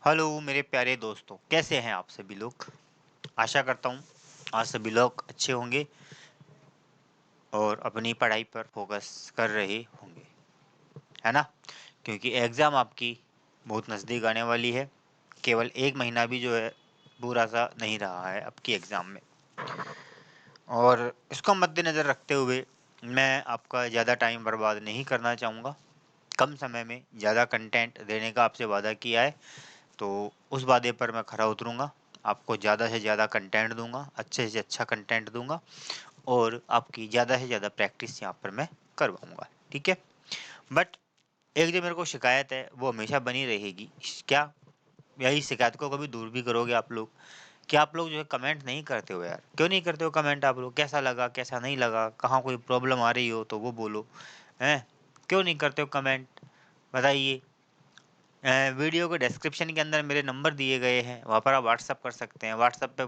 Hello मेरे प्यारे दोस्तों, कैसे हैं आप सभी लोग। आशा करता हूँ आज सभी लोग अच्छे होंगे और अपनी पढ़ाई पर फोकस कर रहे होंगे, है ना। क्योंकि एग्ज़ाम आपकी बहुत नज़दीक आने वाली है। केवल एक महीना भी जो है पूरा सा नहीं रहा है आपकी एग्ज़ाम में, और इसको मद्देनज़र रखते हुए मैं आपका ज़्यादा टाइम बर्बाद नहीं करना चाहूँगा। कम समय में ज़्यादा कंटेंट देने का आपसे वादा किया है, तो उस वादे पर मैं खरा उतरूँगा। आपको ज़्यादा से ज़्यादा कंटेंट दूँगा, अच्छे से अच्छा कंटेंट दूँगा, और आपकी ज़्यादा से ज़्यादा प्रैक्टिस यहाँ पर मैं करवाऊँगा, ठीक है। बट एक जो मेरे को शिकायत है वो हमेशा बनी रहेगी। क्या यही शिकायत को कभी दूर भी करोगे आप लोग? कि आप लोग जो है कमेंट नहीं करते हो यार, क्यों नहीं करते हो कमेंट आप लोग? कैसा लगा, कैसा नहीं लगा, कहाँ कोई प्रॉब्लम आ रही हो तो वो बोलो, हैं? क्यों नहीं करते हो कमेंट, बताइए। वीडियो के डिस्क्रिप्शन के अंदर मेरे नंबर दिए गए हैं, वहाँ पर आप व्हाट्सअप कर सकते हैं। व्हाट्सअप पे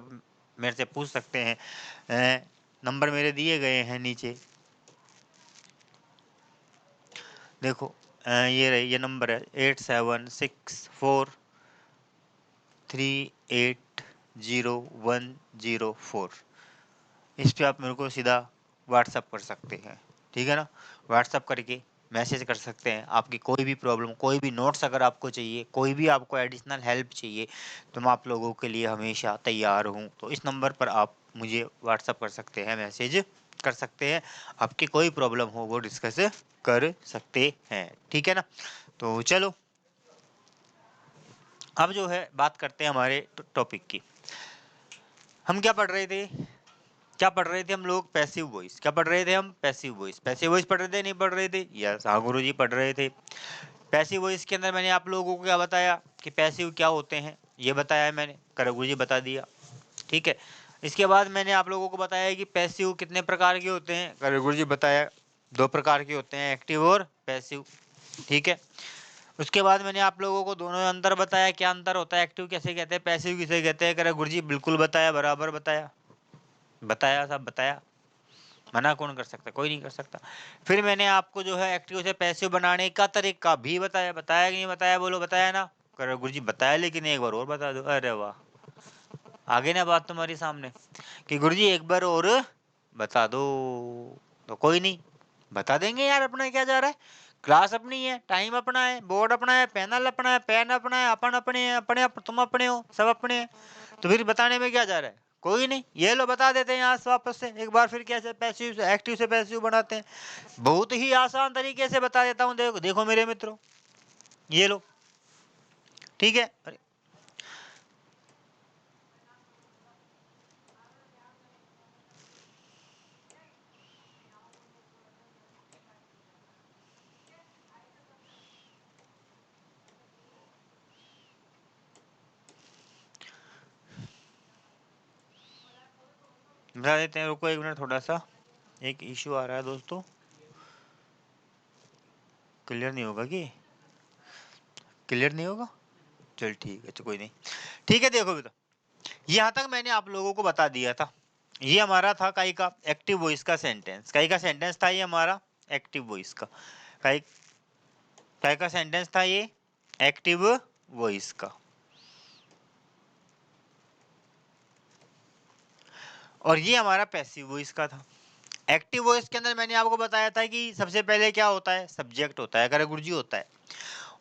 मेरे से पूछ सकते हैं। नंबर मेरे दिए गए हैं नीचे, देखो। ये रही, ये नंबर है 8763380104। इस पे आप मेरे को सीधा व्हाट्सअप कर सकते हैं, ठीक है ना। व्हाट्सअप करके मैसेज कर सकते हैं। आपकी कोई भी प्रॉब्लम, कोई भी नोट्स अगर आपको चाहिए, कोई भी आपको एडिशनल हेल्प चाहिए, तो मैं आप लोगों के लिए हमेशा तैयार हूँ। तो इस नंबर पर आप मुझे व्हाट्सअप कर सकते हैं, मैसेज कर सकते हैं। आपकी कोई प्रॉब्लम हो वो डिस्कस कर सकते हैं, ठीक है ना। तो चलो अब जो है बात करते हैं हमारे टॉपिक की। हम क्या पढ़ रहे थे? क्या पढ़ रहे थे हम लोग? Passive voice. क्या पढ़ रहे थे हम? Passive voice. पैसिव वॉइस पढ़ रहे थे, नहीं पढ़ रहे थे? यस, हाँ गुरु जी पढ़ रहे थे। पैसिव वॉइस के अंदर मैंने आप लोगों को क्या बताया कि पैसिव क्या होते हैं, ये बताया है मैंने, कर गुरु जी बता दिया, ठीक है। इसके बाद मैंने आप लोगों को बताया कि पैसिव कितने प्रकार के होते हैं, कर गुरु जी बताया 2 प्रकार के होते हैं, एक्टिव और पैसिव, ठीक है। उसके बाद मैंने आप लोगों को दोनों में अंतर बताया, क्या अंतर होता है, एक्टिव कैसे कहते हैं, पैसिव किसे कहते हैं। करे गुरु जी बिल्कुल बताया, बराबर बताया, बताया सब बताया। मना कौन कर सकता, कोई नहीं कर सकता। फिर मैंने आपको जो है एक्टिव से पैसिव बनाने का तरीका भी बताया, बताया कि नहीं बताया, बोलो बताया ना। करे गुरु जी बताया, लेकिन एक बार और बता दो। अरे वाह, आगे ना बात तुम्हारी सामने कि गुरु जी एक बार और बता दो। तो कोई नहीं, बता देंगे यार, अपना क्या जा रहा है। क्लास अपनी है, टाइम अपना है, बोर्ड अपना है, पैनल अपना है, पेन अपना है, अपन अपने हैं, अपने तुम अपने हो, सब अपने हैं। तो फिर बताने में क्या जा रहा है? कोई नहीं, ये लो बता देते हैं यहाँ से वापस से एक बार। फिर कैसे पैसिव से एक्टिव से पैसिव बनाते हैं, बहुत ही आसान तरीके से बता देता हूँ। देखो देखो मेरे मित्रों, ये लो, ठीक है। अरे बता देते हैं, रुको 1 मिनट, थोड़ा सा एक इशू आ रहा है दोस्तों। क्लियर नहीं होगा कि क्लियर नहीं होगा, चल ठीक है, तो कोई नहीं, ठीक है। देखो बेटा, यहाँ तक मैंने आप लोगों को बता दिया था। ये हमारा था काई का एक्टिव वॉइस का सेंटेंस। काई का सेंटेंस था ये हमारा एक्टिव वॉइस का। काई काई का सेंटेंस था ये एक्टिव वॉइस का। और ये हमारा पैसिव वॉइस का था। एक्टिव वॉइस के अंदर मैंने आपको बताया था कि सबसे पहले क्या होता है, सब्जेक्ट होता है, करे गुरुजी होता है।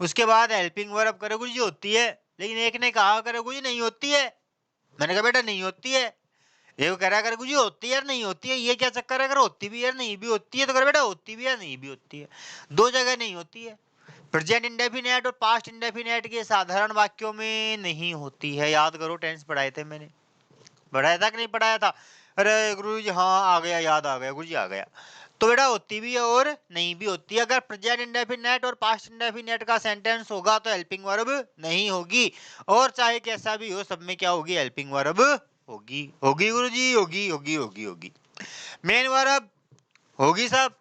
उसके बाद हेल्पिंग वर्ब करे गुरुजी होती है। लेकिन एक ने कहा करे गुरुजी नहीं होती है। मैंने कहा बेटा नहीं होती है। ये कह रहा कर गुरुजी होती है यार, नहीं होती है, ये क्या चक्कर है, अगर होती भी है नहीं भी होती है, तो कर बेटा होती भी है नहीं भी होती है, दो जगह नहीं होती है। प्रेजेंट इंडेफिनेट और पास्ट इंडेफिनेट के साधारण वाक्यों में नहीं होती है। याद करो, टेंस पढ़ाए थे मैंने, पढ़ाया था कि नहीं पढ़ाया था? अरे गुरु जी हाँ आ गया, याद आ गया, गुरु जी आ गया। तो बेटा होती भी है और नहीं भी होती है। अगर प्रेजेंट इंडेफिनेट और पास्ट इंडेफिनेट का सेंटेंस होगा तो हेल्पिंग वर्ब नहीं होगी, और चाहे कैसा भी हो सब में क्या होगी, हेल्पिंग वर्ब होगी। होगी गुरु जी, होगी होगी होगी होगी। मेन वर्ब होगी सब,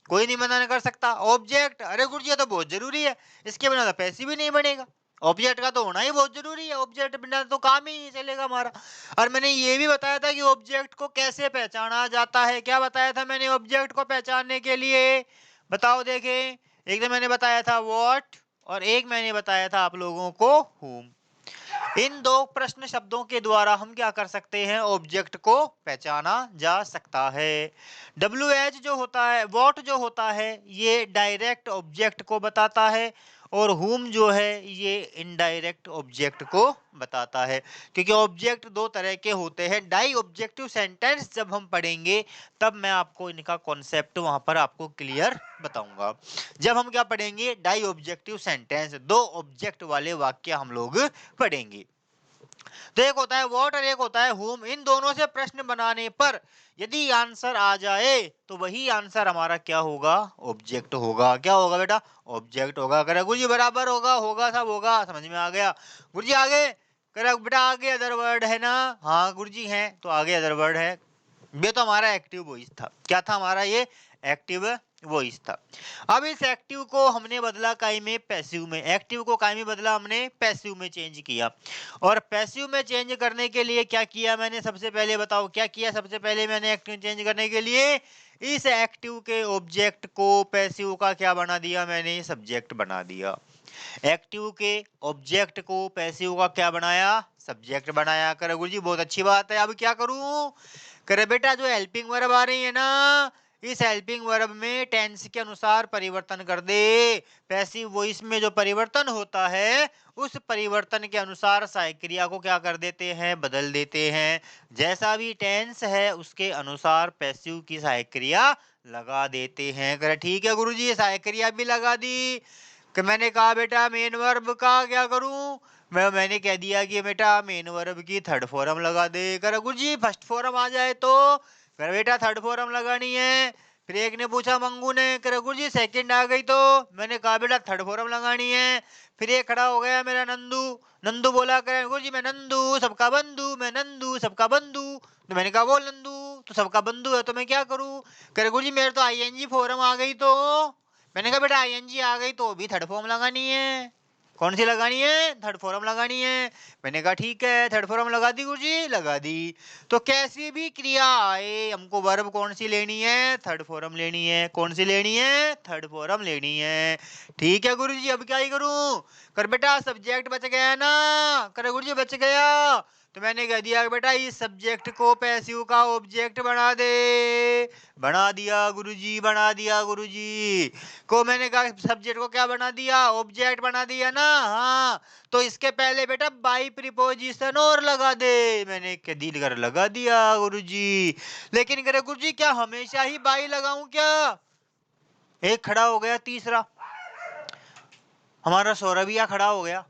कोई नहीं मना कर सकता। ऑब्जेक्ट, अरे गुरु जी ये तो बहुत जरूरी है, इसके बिना तो पैसे भी नहीं बनेगा। ऑब्जेक्ट का तो होना ही बहुत जरूरी है, ऑब्जेक्ट बिना तो काम ही नहीं चलेगा हमारा। और मैंने ये भी बताया था कि ऑब्जेक्ट को कैसे पहचाना जाता है। क्या बताया था मैंने ऑब्जेक्ट को पहचानने के लिए? बताओ देखें। एक तो मैंने बताया था व्हाट, और एक मैंने बताया था आप लोगों को whom। इन दो प्रश्न शब्दों के द्वारा हम क्या कर सकते हैं, ऑब्जेक्ट को पहचाना जा सकता है। WH जो होता है, वॉट जो होता है, ये डायरेक्ट ऑब्जेक्ट को बताता है और हुम जो है ये इनडायरेक्ट ऑब्जेक्ट को बताता है। क्योंकि ऑब्जेक्ट दो तरह के होते हैं। डाई ऑब्जेक्टिव सेंटेंस जब हम पढ़ेंगे तब मैं आपको इनका कॉन्सेप्ट वहां पर आपको क्लियर बताऊंगा। जब हम क्या पढ़ेंगे, डाई ऑब्जेक्टिव सेंटेंस, दो ऑब्जेक्ट वाले वाक्य हम लोग पढ़ेंगे। तो एक होता है व्हाट और एक होता है हुम। इन दोनों से प्रश्न बनाने पर यदि आंसर आ जाए तो वही आंसर हमारा क्या होगा, ऑब्जेक्ट होगा। क्या होगा बेटा, ऑब्जेक्ट होगा। करे गुरुजी बराबर होगा, होगा सब होगा, समझ में आ गया। गुरुजी आगे करे बेटा, आगे अदर वर्ड है ना, हाँ गुरुजी है, तो आगे अदर वर्ड है। ये तो हमारा एक्टिव वॉइस था। क्या था हमारा, ये एक्टिव वॉइस था। अब इस एक्टिव को हमने बदला काई में, पैसिव में। एक्टिव को काई में बदला हमने, पैसिव में चेंज किया। और पैसिव में चेंज करने के लिए क्या किया मैंने, सबसे पहले बताओ क्या किया। सबसे पहले मैंने एक्टिव चेंज करने के लिए इस एक्टिव के ऑब्जेक्ट को पैसिव का क्या बना दिया मैंने, सब्जेक्ट बना दिया। एक्टिव के ऑब्जेक्ट को पैसिव का क्या बनाया, सब्जेक्ट बनाया। करे गुरुजी बहुत अच्छी बात है। अब क्या करूं, करे बेटा जो हेल्पिंग वर्ब आ रही है ना, इस हेल्पिंग वर्ब में टेंस के अनुसार परिवर्तन कर दे। पैसिव वॉइस में जो परिवर्तन होता है उस परिवर्तन के अनुसार सहायक क्रिया को क्या कर देते हैं, बदल देते हैं। जैसा भी टेंस है उसके अनुसार पैसिव की सहायक क्रिया लगा देते हैं। करे ठीक है गुरुजी, सहायक क्रिया भी लगा दी। कि मैंने कहा बेटा मेन वर्ब का क्या करूं, मैंने कह दिया कि बेटा मेन वर्ब की थर्ड फॉर्म लगा दे। कर गुरुजी फर्स्ट फॉर्म आ जाए तो, कर बेटा थर्ड फॉर्म लगानी है। फिर एक ने पूछा मंगू ने, कर गुरुजी सेकंड आ गई तो, मैंने कहा बेटा थर्ड फॉर्म लगानी है। फिर ये खड़ा हो गया मेरा नंदू, नंदू बोला कर गुरुजी मैं नंदू सबका बंधु, मैं नंदू सबका बंधु। तो मैंने कहा बोल नंदू, तो सबका बंधु है तो मैं क्या करूं। कर गुरुजी मेरे तो ING फॉर्म आ गई तो, मैंने कहा बेटा ING आ गई तो भी थर्ड फॉर्म लगानी है। कौन सी लगानी है, थर्ड फॉर्म लगानी है। मैंने कहा ठीक है, थर्ड फॉर्म लगा दी गुरुजी, लगा दी। तो कैसी भी क्रिया आए हमको वर्ब कौन सी लेनी है, थर्ड फॉर्म लेनी है। कौन सी लेनी है, थर्ड फॉर्म लेनी है। ठीक है गुरुजी, अब क्या ही करूं। कर बेटा सब्जेक्ट बच गया ना, कर गुरुजी बच गया। तो मैंने कह दिया बेटा इस सब्जेक्ट को पैसिव का ऑब्जेक्ट बना दे। बना दिया गुरुजी, बना दिया गुरुजी। को मैंने कहा सब्जेक्ट को क्या बना दिया, ऑब्जेक्ट बना दिया ना, हाँ। तो इसके पहले बेटा बाई प्रीपोजिशन और लगा दे। मैंने कह दिल कर लगा दिया गुरुजी। लेकिन करे गुरुजी क्या हमेशा ही बाई लगाऊं क्या। एक खड़ा हो गया तीसरा, हमारा सौरभिया खड़ा हो गया।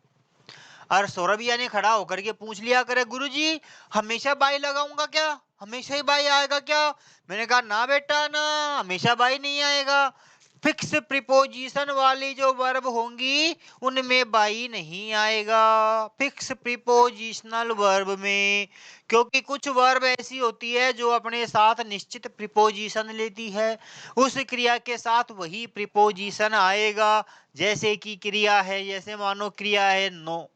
और सौरभिया ने खड़ा होकर के पूछ लिया करे गुरुजी हमेशा बाई लगाऊंगा क्या, हमेशा ही बाई आएगा क्या। मैंने कहा ना बेटा ना, हमेशा बाई नहीं आएगा। फिक्स प्रीपोजिशन वाली जो वर्ब होंगी उनमें बाई नहीं आएगा, फिक्स प्रीपोजिशनल वर्ब में। क्योंकि कुछ वर्ब ऐसी होती है जो अपने साथ निश्चित प्रीपोजिशन लेती है, उस क्रिया के साथ वही प्रीपोजिशन आएगा। जैसे कि क्रिया है, जैसे मानो क्रिया है नो,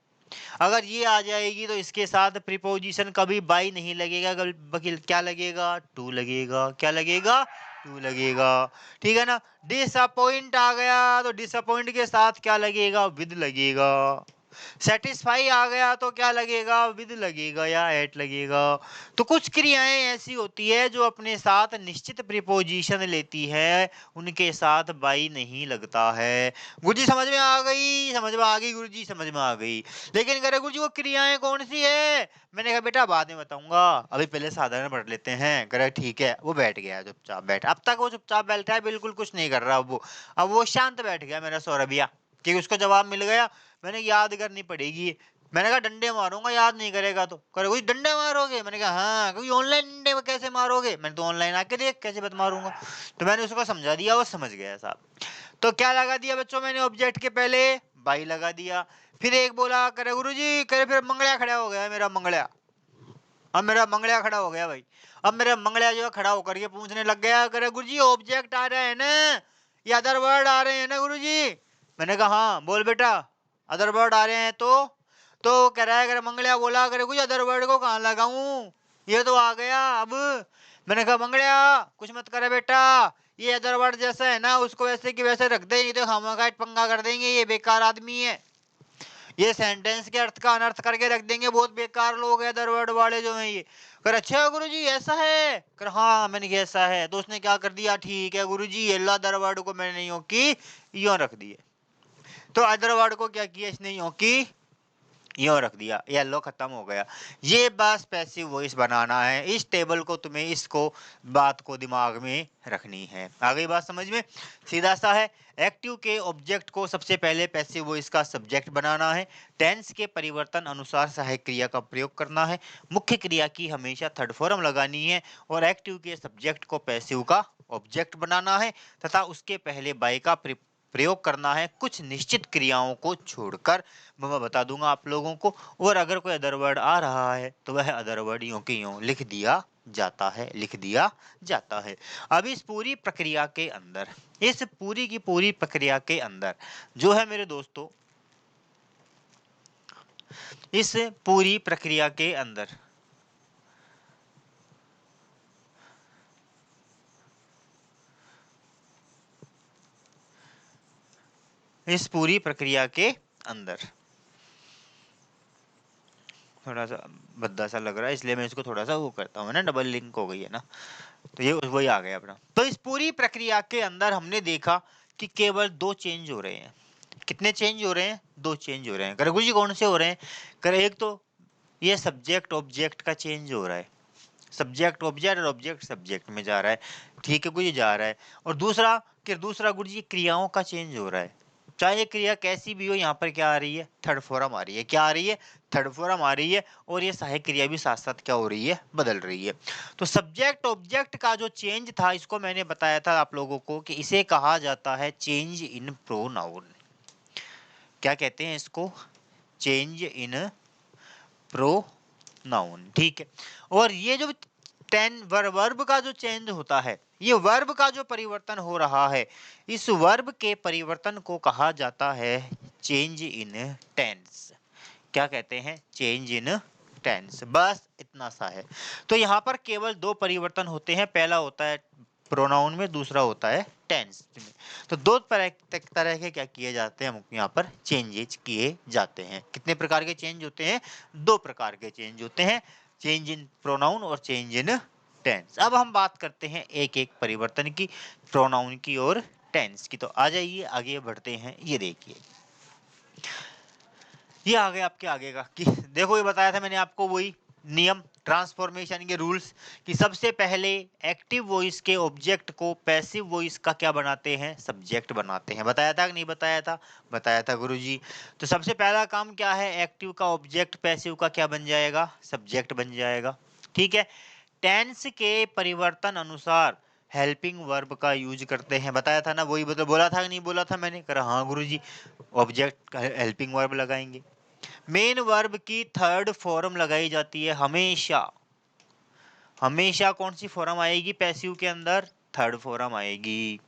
अगर ये आ जाएगी तो इसके साथ प्रीपोजिशन कभी बाई नहीं लगेगा, बल्कि क्या लगेगा, टू लगेगा। क्या लगेगा, टू लगेगा। ठीक है ना। डिसअपॉइंट आ गया तो डिसअपॉइंट के साथ क्या लगेगा, विद लगेगा। सेटिस्फाई आ गया तो क्या लगेगा, विद लगेगा या एट लगेगा। तो कुछ क्रियाएं ऐसी होती है जो अपने साथ निश्चित प्रीपोजिशन लेती है, उनके साथ बाई नहीं लगता है। गुरुजी समझ में आ गई, समझ में आ गई गुरुजी, समझ में आ गई। लेकिन करे गुरुजी वो क्रियाएं कौन सी है, मैंने कहा बेटा बाद में बताऊंगा, अभी पहले साधारण पढ़ लेते हैं। करे ठीक है। वो बैठ गया चुपचाप, बैठ, अब तक वो चुपचाप बैठा है, बिल्कुल कुछ नहीं कर रहा वो। अब वो शांत बैठ गया मेरा सौरभिया, क्योंकि उसको जवाब मिल गया। मैंने याद करनी पड़ेगी, मैंने कहा डंडे मारूंगा याद नहीं करेगा तो। करे कोई डंडे मारोगे, मैंने कहा हाँ। कोई ऑनलाइन डंडे कैसे मारोगे, मैंने तो ऑनलाइन आके देख कैसे बत मारूंगा। तो मैंने उसको समझा दिया, वो समझ गया साहब। तो क्या लगा दिया बच्चों मैंने, ऑब्जेक्ट के पहले बाई लगा दिया। फिर एक बोला करे गुरुजी, करे फिर मंगलिया खड़ा हो गया मेरा मंगलिया। अब मेरा मंगलिया खड़ा हो गया भाई। अब मेरा मंगलिया जो है खड़ा होकर के पूछने लग गया, करे गुरुजी ऑब्जेक्ट आ रहे हैं ना, ये अदर वर्ड आ रहे हैं ना गुरुजी। मैंने कहा हाँ बोल बेटा, अदर वर्ड आ रहे हैं तो कह रहा है, अगर मंगलिया बोला करे कुछ अदर वर्ड को कहाँ लगाऊं, ये तो आ गया अब। मैंने कहा मंगलिया कुछ मत करे बेटा, ये अदर वर्ड जैसा है ना उसको वैसे की वैसे रख दे, नहीं तो हम पंगा कर देंगे, ये बेकार आदमी है। ये सेंटेंस के अर्थ का अनर्थ करके रख देंगे। बहुत बेकार लोग हैं अदरवर्ड वाले जो हैं ये। कर अच्छा गुरुजी ऐसा है, कर हाँ मैंने कहा ऐसा है, तो उसने क्या कर दिया, ठीक है गुरुजी ये ला अदरवर्ड को मैंने यूं की यूं रख दिए। तो अदरवर्ड को क्या किया इसने, यूं की यूं रख दिया, येलो खत्म हो गया। ये बस पैसिव वॉइस बनाना है। इस टेबल को तुम्हें, इसको बात को दिमाग में रखनी है। आ गई बात समझ में, सीधा सा है। एक्टिव के ऑब्जेक्ट को सबसे पहले पैसिव वॉइस का सब्जेक्ट बनाना है। टेंस के परिवर्तन अनुसार सहायक क्रिया का प्रयोग करना है। मुख्य क्रिया की हमेशा थर्ड फॉर्म लगानी है और एक्टिव के सब्जेक्ट को पैसिव का ऑब्जेक्ट बनाना है तथा उसके पहले बाय का प्रयोग करना है, कुछ निश्चित क्रियाओं को छोड़कर। मैं बता दूंगा आप लोगों को। और अगर कोई अदर वर्ड आ रहा है तो वह अदर वर्ड यूं की यूं लिख दिया जाता है, लिख दिया जाता है। अब इस पूरी प्रक्रिया के अंदर, इस पूरी की पूरी प्रक्रिया के अंदर जो है मेरे दोस्तों, इस पूरी प्रक्रिया के अंदर इस पूरी प्रक्रिया के अंदर थोड़ा सा भद्दा सा लग रहा है, इसलिए मैं इसको थोड़ा सा वो करता हूँ ना, डबल लिंक हो गई है ना, तो ये वही आ गया अपना। तो इस पूरी प्रक्रिया के अंदर हमने देखा कि केवल दो चेंज हो रहे हैं। कितने चेंज हो रहे हैं, दो चेंज हो रहे हैं। गुरु जी कौन से हो रहे हैं, कर एक तो ये सब्जेक्ट ऑब्जेक्ट का चेंज हो रहा है, सब्जेक्ट ऑब्जेक्ट और ऑब्जेक्ट सब्जेक्ट में जा रहा है, ठीक है गुरु जा रहा है। और दूसरा कि दूसरा गुरु जी क्रियाओं का चेंज हो रहा है, चाहे ये क्रिया कैसी भी हो, यहाँ पर क्या आ रही है, थर्ड फॉर्म आ रही है। क्या आ रही है, थर्ड फॉर्म आ रही है। और ये सहायक क्रिया भी साथ साथ क्या हो रही है, बदल रही है। तो सब्जेक्ट ऑब्जेक्ट का जो चेंज था, इसको मैंने बताया था आप लोगों को कि इसे कहा जाता है चेंज इन प्रोनाउन। क्या कहते हैं इसको, चेंज इन प्रोनाउन, ठीक है। और ये जो वर्ब का जो चेंज होता है, ये वर्ब का जो परिवर्तन हो रहा है, इस वर्ब के परिवर्तन को कहा जाता है चेंज इन टेंस। क्या कहते हैं, चेंज इन टेंस। बस इतना सा है। तो यहाँ पर केवल दो परिवर्तन होते हैं, पहला होता है प्रोनाउन में, दूसरा होता है टेंस में। तो दो तरह के क्या किए जाते हैं, यहाँ पर चेंजेज किए जाते हैं। कितने प्रकार के चेंज होते हैं, दो प्रकार के चेंज होते हैं, चेंज इन प्रोनाउन और चेंज इन टेंस। अब हम बात करते हैं एक एक परिवर्तन की, प्रोनाउन की और टेंस की। तो आ जाइए आगे बढ़ते हैं। ये देखिए, ये आ गया आपके आगे का कि देखो, ये बताया था मैंने आपको वही नियम, ट्रांसफॉर्मेशन के रूल्स, कि सबसे पहले एक्टिव वॉइस के ऑब्जेक्ट को पैसिव वॉइस का क्या बनाते हैं, सब्जेक्ट बनाते हैं। बताया था कि नहीं बताया था, बताया था गुरुजी। तो सबसे पहला काम क्या है, एक्टिव का ऑब्जेक्ट पैसिव का क्या बन जाएगा, सब्जेक्ट बन जाएगा, ठीक है। टेंस के परिवर्तन अनुसार हेल्पिंग वर्ब का यूज करते हैं, बताया था ना, वही मतलब बोला था कि नहीं बोला था मैंने, कहा हाँ गुरुजी, ऑब्जेक्ट का हेल्पिंग वर्ब लगाएंगे। मेन वर्ब की थर्ड फॉर्म लगाई जाती है हमेशा। हमेशा कौन सी फॉर्म आएगी पैसिव के अंदर, थर्ड फॉर्म आएगी।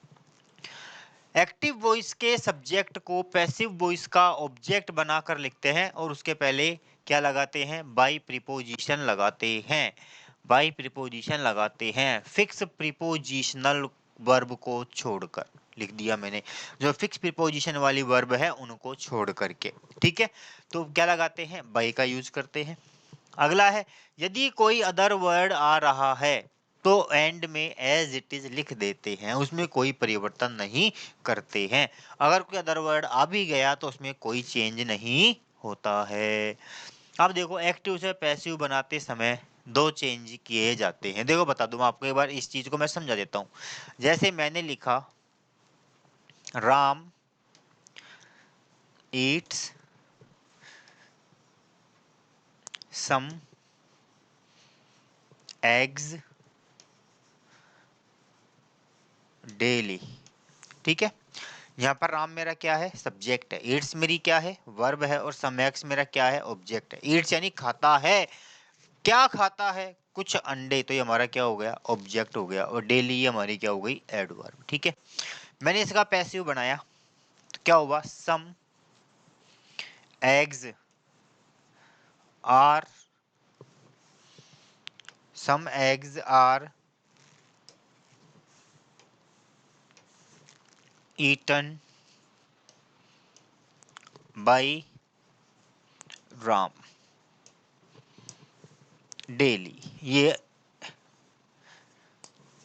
एक्टिव वॉइस के सब्जेक्ट को पैसिव वॉइस का ऑब्जेक्ट बनाकर लिखते हैं और उसके पहले क्या लगाते हैं, बाई प्रीपोजिशन लगाते हैं, बाई प्रीपोजिशन लगाते हैं, फिक्स प्रीपोजिशनल वर्ब को छोड़कर। लिख दिया मैंने, जो फिक्स प्रीपोजिशन वाली वर्ब है उनको छोड़ करके, ठीक है। तो क्या लगाते हैं, बाई का यूज करते हैं। अगला है, यदि कोई अदर वर्ड आ रहा है तो एंड में एज इट इज लिख देते हैं, उसमें कोई परिवर्तन नहीं करते हैं। अगर कोई अदर वर्ड आ भी गया तो उसमें कोई चेंज नहीं होता है। अब देखो, एक्टिव से पैसिव बनाते समय दो चेंज किए जाते हैं। देखो बता दूं आपको, एक बार इस चीज को मैं समझा देता हूँ। जैसे मैंने लिखा Ram eats some eggs daily, ठीक है। यहाँ पर राम मेरा क्या है, सब्जेक्ट है, ईट्स मेरी क्या है, वर्ब है, और सम एग्स मेरा क्या है, ऑब्जेक्ट है। ईट्स यानी खाता है, क्या खाता है, कुछ अंडे, तो ये हमारा क्या हो गया, ऑब्जेक्ट हो गया। और डेली ये हमारी क्या हो गई, एडवर्ब, ठीक है। मैंने इसका पैसिव बनाया तो क्या हुआ, eggs are some eggs are eaten by Ram daily, ये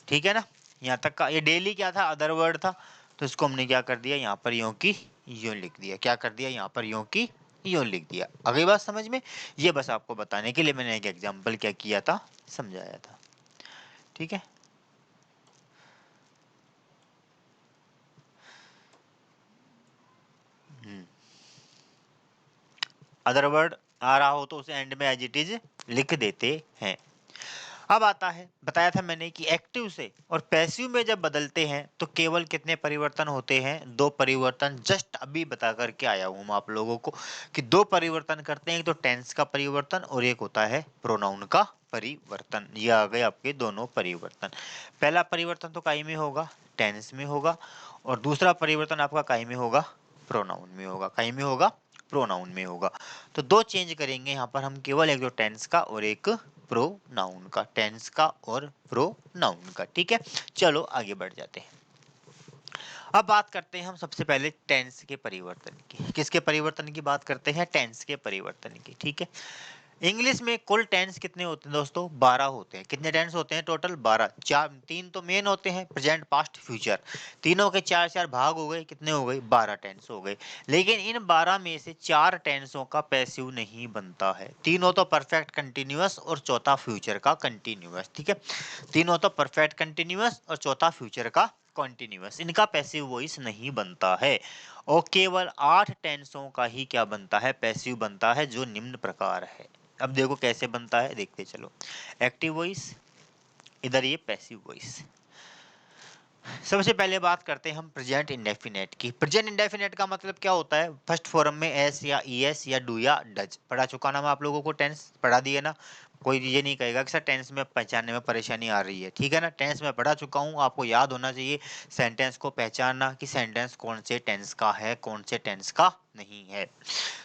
ठीक है ना। यहाँ तक का ये डेली क्या था, अदर वर्ड था, तो इसको हमने क्या कर दिया यहाँ पर यूं की यूं लिख दिया। क्या कर दिया यहाँ पर यूं की यूं लिख दिया। अगली बात समझ में, ये बस आपको बताने के लिए मैंने एक एग्जांपल क्या किया था, समझाया था। ठीक है, अदर वर्ड आ रहा हो तो उसे एंड में एज इट इज लिख देते हैं। अब आता है, बताया था मैंने कि एक्टिव से और पैसिव में जब बदलते हैं तो केवल कितने परिवर्तन होते हैं, दो परिवर्तन। जस्ट अभी बता करके आया हूं मैं आप लोगों को कि दो परिवर्तन करते हैं, एक तो टेंस का परिवर्तन और एक होता है प्रोनाउन का परिवर्तन। ये आ गए आपके दोनों परिवर्तन। पहला परिवर्तन तो काई में होगा, टेंस में होगा, और दूसरा परिवर्तन आपका काई में होगा, प्रोनाउन में होगा। काई में होगा, प्रोनाउन में होगा। तो दो चेंज करेंगे यहाँ पर हम केवल, एक तो टेंस का और एक प्रोनाउन का, टेंस का और प्रोनाउन का। ठीक है, चलो आगे बढ़ जाते हैं। अब बात करते हैं हम सबसे पहले टेंस के परिवर्तन की। किसके परिवर्तन की बात करते हैं, टेंस के परिवर्तन की। ठीक है, इंग्लिश में कुल टेंस कितने होते हैं दोस्तों, 12 होते हैं। कितने टेंस होते हैं टोटल, 12। चार, तीन तो मेन होते हैं, प्रेजेंट पास्ट फ्यूचर, तीनों के चार चार भाग हो गए, कितने हो गए, 12 टेंस हो गए। लेकिन इन 12 में से 4 टेंसों का पैसिव नहीं बनता है। तीनों तो परफेक्ट कंटिन्यूअस और चौथा फ्यूचर का कंटिन्यूअस। ठीक है, तीनों तो परफेक्ट कंटिन्यूअस और चौथा फ्यूचर का कॉन्टिन्यूअस, इनका पैसिव वॉइस नहीं बनता है। और केवल 8 टेंसों का ही क्या बनता है, पैसिव बनता है, जो निम्न प्रकार है। अब देखो कैसे बनता है, देखते चलो। एक्टिव वॉइस, इधर ये पैसिव वॉइस। सबसे पहले बात करते हैं हम प्रेजेंट इंडेफिनेट की। प्रेजेंट इंडेफिनेट का मतलब क्या होता है, फर्स्ट फॉर्म में एस या ईएस या डू या डज पढ़ा चुका ना मैं आप लोगों को, टेंस पढ़ा दिए ना। कोई ये नहीं कहेगा कि सर टेंस में पहचानने में परेशानी आ रही है। ठीक है ना, टेंस में पढ़ा चुका हूँ, आपको याद होना चाहिए सेंटेंस को पहचानना कि सेंटेंस कौन से टेंस का है, कौन से टेंस का नहीं है।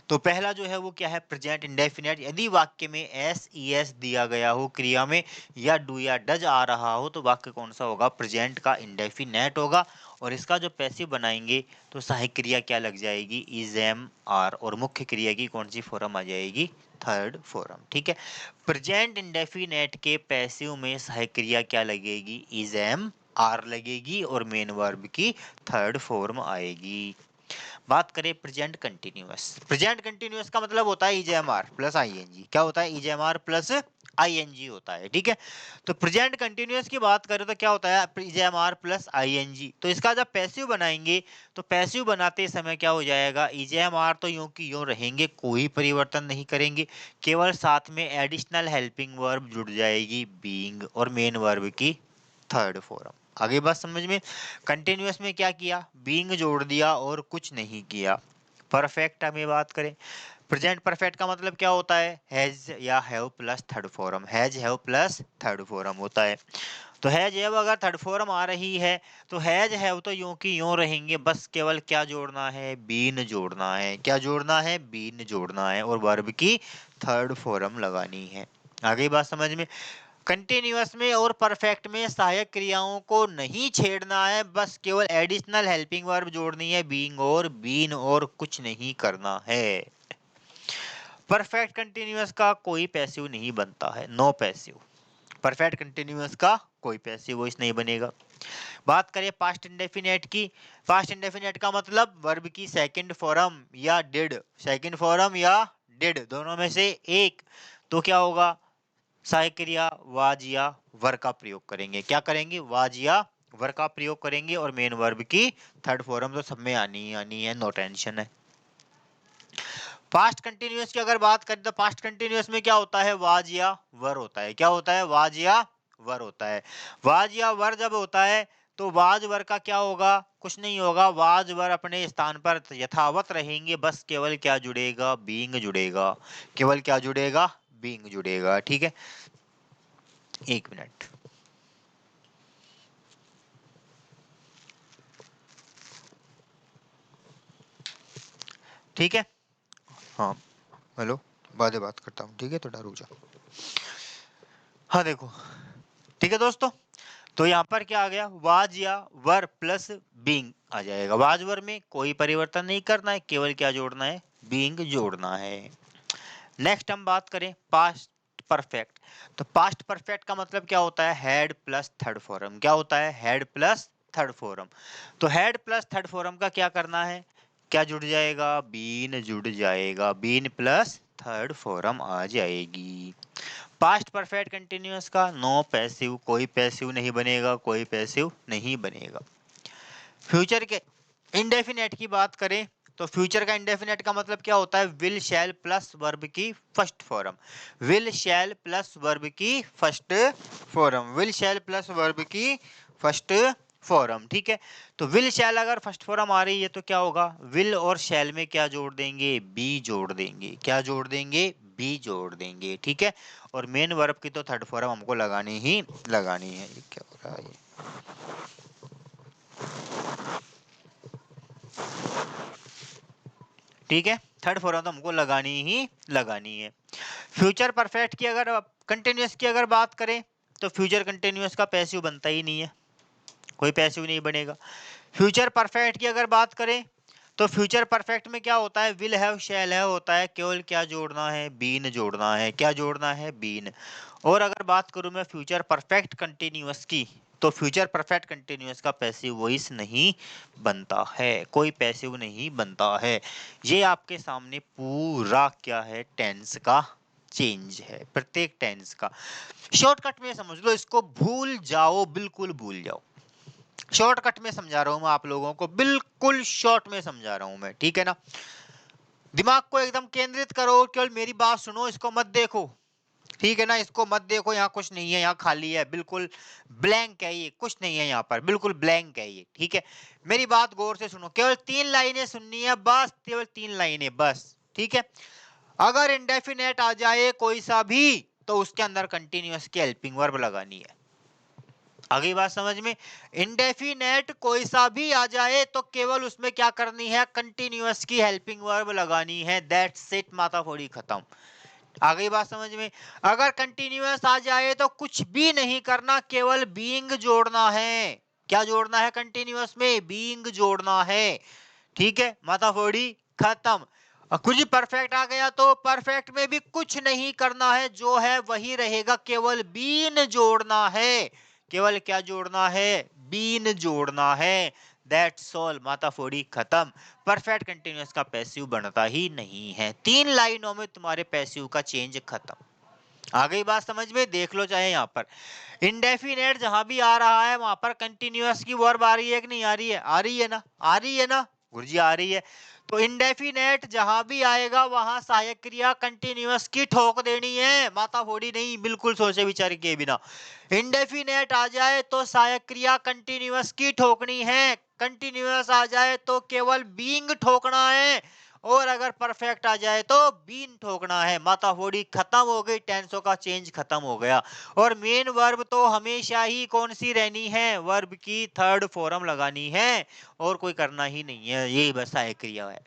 तो पहला जो है वो क्या है, प्रेजेंट इंडेफिनेट। यदि वाक्य में एस ई एस दिया गया हो क्रिया में, या डू या डज आ रहा हो, तो वाक्य कौन सा होगा, प्रेजेंट का इंडेफिनेट होगा। और इसका जो पैसिव बनाएंगे तो सहायक क्रिया क्या लग जाएगी, इज एम आर, और मुख्य क्रिया की कौन सी फॉर्म आ जाएगी, थर्ड फॉर्म। ठीक है, प्रेजेंट इंडेफिनेट के पैसिव में सहायक क्रिया क्या लगेगी, इज एम आर लगेगी, और मेन वर्ब की थर्ड फॉर्म आएगी। बात करें प्रेजेंट कंटिन्यूअस। प्रेजेंट कंटिन्यूअस का मतलब होता है ईजेएमआर प्लस आईएनजी। क्या होता है, ईजेएमआर प्लस आईएनजी होता है। ठीक है, तो प्रेजेंट कंटिन्यूअस की बात करें तो क्या होता है, ईजेएमआर प्लस आईएनजी। तो इसका जब पैसिव बनाएंगे तो पैसिव बनाते समय क्या हो जाएगा, ईजेएमआर तो यूं की यूं रहेंगे, कोई परिवर्तन नहीं करेंगे, केवल साथ में एडिशनल हेल्पिंग वर्ब जुड़ जाएगी बीइंग, और मेन वर्ब की थर्ड फॉर्म। आगे बात समझ में। कंटिन्यूअस में क्या किया, बीइंग जोड़ दिया और कुछ नहीं किया। परफेक्ट में बात करें, प्रेजेंट परफेक्ट का मतलब क्या होता है, हैज या have plus third form, has have plus third form होता है। तो हैज हैव अगर थर्ड फॉर्म आ रही है तो हैज हैव तो यूं की यूं रहेंगे, बस केवल क्या जोड़ना है, बीन जोड़ना है। क्या जोड़ना है, बीन जोड़ना है, और वर्ब की थर्ड फॉर्म लगानी है। आगे बात समझ में। कंटिन्यूअस में और परफेक्ट में सहायक क्रियाओं को नहीं छेड़ना है, बस केवल एडिशनल हेल्पिंग वर्ब जोड़नी है, बीइंग और बीन, और कुछ नहीं करना है। परफेक्ट कंटिन्यूअस का कोई पैसिव नहीं बनता है, नो पैसिव। परफेक्ट कंटिन्यूअस का कोई पैसिव वॉइस नहीं बनेगा। बात करें पास्ट इंडेफिनेट की। पास्ट इंडेफिनेट का मतलब वर्ब की सेकंड फॉर्म या डिड, सेकंड फॉर्म या डिड दोनों में से एक। तो क्या होगा, सहायक क्रिया वाज या वर का प्रयोग करेंगे। क्या करेंगे, वाज या वर का प्रयोग करेंगे, और मेन वर्ब की थर्ड फॉर्म तो सब में आनी ही आनी है, नो टेंशन है। पास्ट कंटिन्यूअस की अगर बात करें तो पास्ट कंटिन्यूअस में क्या होता है, वाज या वर होता है। क्या होता है, वाज या वर होता है। वाज या वर जब होता है तो वाज वर का क्या होगा, कुछ नहीं होगा, वाज वर अपने स्थान पर यथावत रहेंगे, बस केवल क्या जुड़ेगा, बीइंग जुड़ेगा। केवल क्या जुड़ेगा, बीइंग जुड़ेगा। ठीक है, एक मिनट। ठीक है, हाँ, हेलो, बाद में बात करता हूँ। ठीक है, थोड़ा रुक जाओ। हाँ देखो, ठीक है दोस्तों, तो यहाँ पर क्या आ गया, वाज या वर प्लस बीइंग आ जाएगा। वाज वर में कोई परिवर्तन नहीं करना है, केवल क्या जोड़ना है, बीइंग जोड़ना है। नेक्स्ट हम बात करें पास्ट परफेक्ट। तो पास्ट परफेक्ट का मतलब क्या होता है, हेड प्लस थर्ड फॉर्म। क्या होता है, हेड प्लस थर्ड फॉर्म। तो हेड प्लस थर्ड फॉर्म का क्या करना है, क्या जुड़ जाएगा, बीन जुड़ जाएगा, बीन प्लस थर्ड फॉर्म आ जाएगी। पास्ट परफेक्ट कंटिन्यूअस का नो पैसिव, कोई पैसिव नहीं बनेगा, कोई पैसिव नहीं बनेगा। फ्यूचर के इंडेफिनेट की बात करें तो फ्यूचर का इंडेफिनेट का मतलब क्या होता है, विल शैल प्लस वर्ब की first form. Will shall plus verb की first form, will shall plus verb की फर्स्ट फॉर्म। ठीक है, तो विल शैल अगर फर्स्ट फॉर्म आ रही है तो क्या होगा, विल और शैल में क्या जोड़ देंगे, बी जोड़ देंगे। क्या जोड़ देंगे, बी जोड़ देंगे। ठीक है, और मेन वर्ब की तो थर्ड फॉर्म हमको लगानी ही लगानी है। ये क्या हो रहा है, ठीक है, थर्ड फॉर्म तो हमको लगानी ही लगानी है। फ्यूचर परफेक्ट की अगर कंटिन्यूअस की अगर बात करें तो फ्यूचर कंटिन्यूअस का पैसिव बनता ही नहीं है, कोई पैसिव नहीं बनेगा। फ्यूचर परफेक्ट की अगर बात करें तो फ्यूचर परफेक्ट में क्या होता है, विल हैव शैल हैव होता है, केवल क्या जोड़ना है, बीन जोड़ना है। क्या जोड़ना है, बीन। और अगर बात करूं मैं फ्यूचर परफेक्ट कंटिन्यूअस की तो फ्यूचर परफेक्ट कंटिन्यूअस का पैसिव वॉइस नहीं बनता है, कोई पैसिव नहीं बनता है। ये आपके सामने पूरा क्या है, टेंस का चेंज है, प्रत्येक टेंस का। शॉर्टकट में समझ लो इसको, भूल जाओ, बिल्कुल भूल जाओ। शॉर्टकट में समझा रहा हूं मैं आप लोगों को, बिल्कुल शॉर्ट में समझा रहा हूं मैं, ठीक है ना। दिमाग को एकदम केंद्रित करो, केवल मेरी बात सुनो, इसको मत देखो, ठीक है ना। इसको मत देखो, यहाँ कुछ नहीं है, यहाँ खाली है, बिल्कुल ब्लैंक है, ये कुछ नहीं है यहाँ पर, बिल्कुल ब्लैंक है ये। ठीक है, मेरी बात गौर से सुनो, केवल 3 लाइनें सुननी है बस, केवल 3 लाइनें बस। ठीक है, अगर इंडेफिनेट आ जाए कोई सा भी तो उसके अंदर कंटिन्यूअस की हेल्पिंग वर्ब लगानी है। आगे बात समझ में, इंडेफिनेट कोई सा भी आ जाए तो केवल उसमें क्या करनी है, कंटिन्यूअस की हेल्पिंग वर्ब लगानी है, दैट्स इट, माता फोड़ी खत्म। आ गई बात समझ में। अगर कंटिन्यूअस आ जाए तो कुछ भी नहीं करना, केवल बीइंग जोड़ना है। क्या जोड़ना है, कंटिन्यूअस में बीइंग जोड़ना है। ठीक है, माता फोड़ी खत्म। और कुछ परफेक्ट आ गया तो परफेक्ट में भी कुछ नहीं करना है, जो है वही रहेगा, केवल बीन जोड़ना है। केवल क्या जोड़ना है, बीन जोड़ना है, दैट्स ऑल, माता फोड़ी खत्म। परफेक्ट कंटिन्यूअस का पैसिव बनता ही नहीं है, 3 लाइनों में तुम्हारे पैसिव का चेंज खत्म। आ गई बात समझ में, देख लो चाहे यहाँ पर इंडेफिनेट जहां भी आ रहा है वहां पर कंटिन्यूअस की वर्ब आ रही है कि नहीं आ रही है, आ रही है ना, आ रही है ना गुरुजी, आ रही है। तो इंडेफिनेट जहां भी आएगा वहां सहायक क्रिया कंटिन्यूअस की ठोक देनी है, माता फोड़ी नहीं, बिल्कुल सोचे विचार के बिना। इंडेफिनेट आ जाए तो सहायक क्रिया कंटिन्यूअस की ठोकनी है, कंटिन्यूअस आ जाए तो केवल बीइंग ठोकना है, और अगर परफेक्ट आ जाए तो बीन ठोकना है। माता फोड़ी खत्म हो गई, टेंसों का चेंज खत्म हो गया। और मेन वर्ब तो हमेशा ही कौन सी रहनी है, वर्ब की थर्ड फॉर्म लगानी है, और कोई करना ही नहीं है, यही बस सहायक क्रिया है।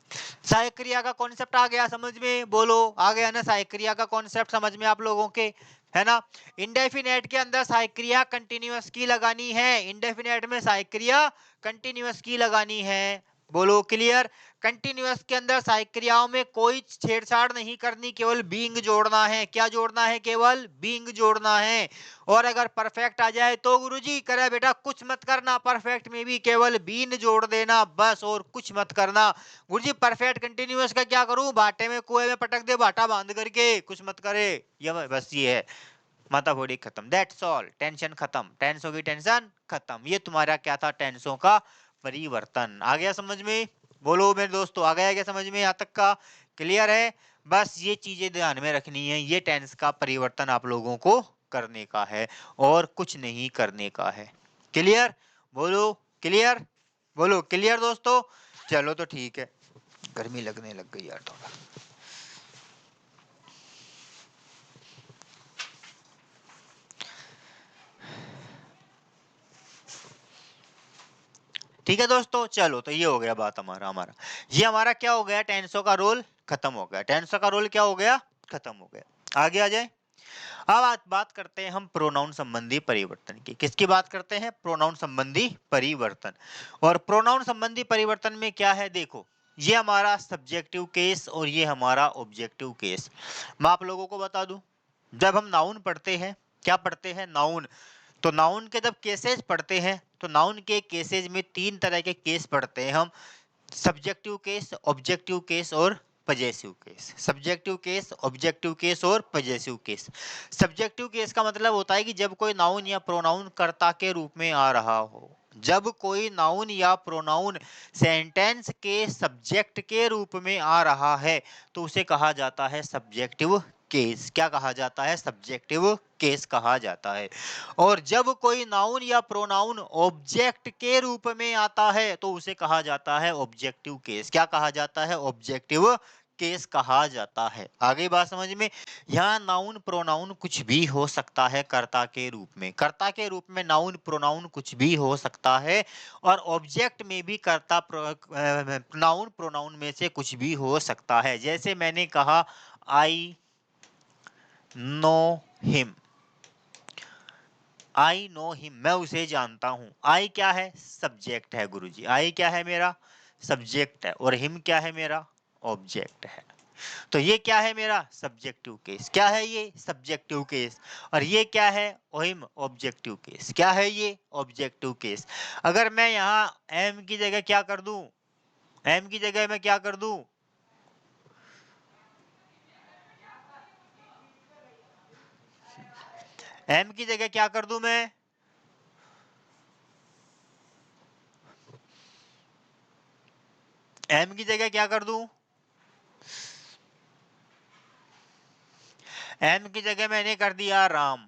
सहायक क्रिया का कॉन्सेप्ट आ गया समझ में, बोलो आ गया ना सहायक क्रिया का कॉन्सेप्ट समझ में आप लोगों के, है ना। इंडेफिनेट के अंदर सहायक क्रिया कंटिन्यूअस की लगानी है, इंडेफिनेट में सहायक क्रिया कंटिन्यूअस की लगानी है, बोलो क्लियर। कंटिन्यूअस के अंदर सहायक क्रियाओं में कोई छेड़छाड़ नहीं करनी, केवल बीइंग जोड़ना है। क्या जोड़ना है, केवल बीइंग जोड़ना है। और अगर परफेक्ट आ जाए तो गुरुजी करे बेटा कुछ मत करना, परफेक्ट में भी केवल बीन जोड़ देना बस, और कुछ मत करना। गुरुजी परफेक्ट कंटिन्यूअस का क्या करूं, भाटे में कुएं में पटक दे भाटा बांध करके, कुछ मत करे, ये बस ये है, माता फोड़ी खत्म, दैट्स ऑल, टेंशन खत्म, टेंसों की टेंशन खत्म। ये तुम्हारा क्या था, टेंसों का परिवर्तन। आ गया समझ में, बोलो मेरे दोस्तों, आ गया क्या समझ में, यहाँ तक का क्लियर है। बस ये चीजें ध्यान में रखनी है, ये टेंस का परिवर्तन आप लोगों को करने का है, और कुछ नहीं करने का है। क्लियर, बोलो क्लियर, बोलो क्लियर दोस्तों। चलो तो ठीक है, गर्मी लगने लग गई यार थोड़ा। ठीक है दोस्तों, चलो तो ये हो गया बात हमारा हमारा ये हमारा क्या हो गया, टेंसों का रोल खत्म हो गया, टेंसों का रोल क्या हो गया, खत्म हो गया। आगे आ जाए, अब बात करते हैं हम प्रोनाउन संबंधी परिवर्तन की। किसकी बात करते हैं, प्रोनाउन संबंधी परिवर्तन। और प्रोनाउन संबंधी परिवर्तन में क्या है, देखो ये हमारा सब्जेक्टिव केस और ये हमारा ऑब्जेक्टिव केस। मैं आप लोगों को बता दूं, जब हम नाउन पढ़ते हैं, क्या पढ़ते हैं, नाउन, तो नाउन के जब केसेस पढ़ते हैं तो नाउन के केसेस में तीन तरह के केस पढ़ते हैं हम, सब्जेक्टिव केस, ऑब्जेक्टिव केस और possessive case. Subjective case, objective case और पजेसिव केस। सब्जेक्टिव केस का मतलब होता है कि जब कोई नाउन या प्रोनाउन कर्ता के रूप में आ रहा हो, जब कोई नाउन या प्रोनाउन सेंटेंस के सब्जेक्ट के रूप में आ रहा है तो उसे कहा जाता है सब्जेक्टिव केस। क्या कहा जाता है, सब्जेक्टिव केस कहा जाता है। और जब कोई नाउन या प्रोनाउन ऑब्जेक्ट के रूप में आता है तो उसे कहा जाता है ऑब्जेक्टिव केस। क्या कहा जाता है, ऑब्जेक्टिव केस कहा जाता है। आगे बात समझ में। यहाँ नाउन प्रोनाउन कुछ भी हो सकता है कर्ता के रूप में, कर्ता के रूप में नाउन प्रोनाउन कुछ भी हो सकता है, और ऑब्जेक्ट में भी कर्ता नाउन प्रोनाउन में से कुछ भी हो सकता है। जैसे मैंने कहा I know him, I know him, मैं उसे जानता हूं। आई क्या है, सब्जेक्ट है गुरुजी, आई क्या है, मेरा सब्जेक्ट है, और हिम क्या है, मेरा ऑब्जेक्ट है। तो ये क्या है, मेरा सब्जेक्टिव केस। क्या है ये, सब्जेक्टिव केस। और ये क्या है, हिम, ऑब्जेक्टिव केस। क्या है ये, ऑब्जेक्टिव केस। अगर मैं यहाँ एम की जगह क्या कर दूं, एम की जगह मैं क्या कर दूं, एम की जगह क्या कर दूं मैं, एम की जगह क्या कर दूं, एम की जगह मैंने कर दिया राम।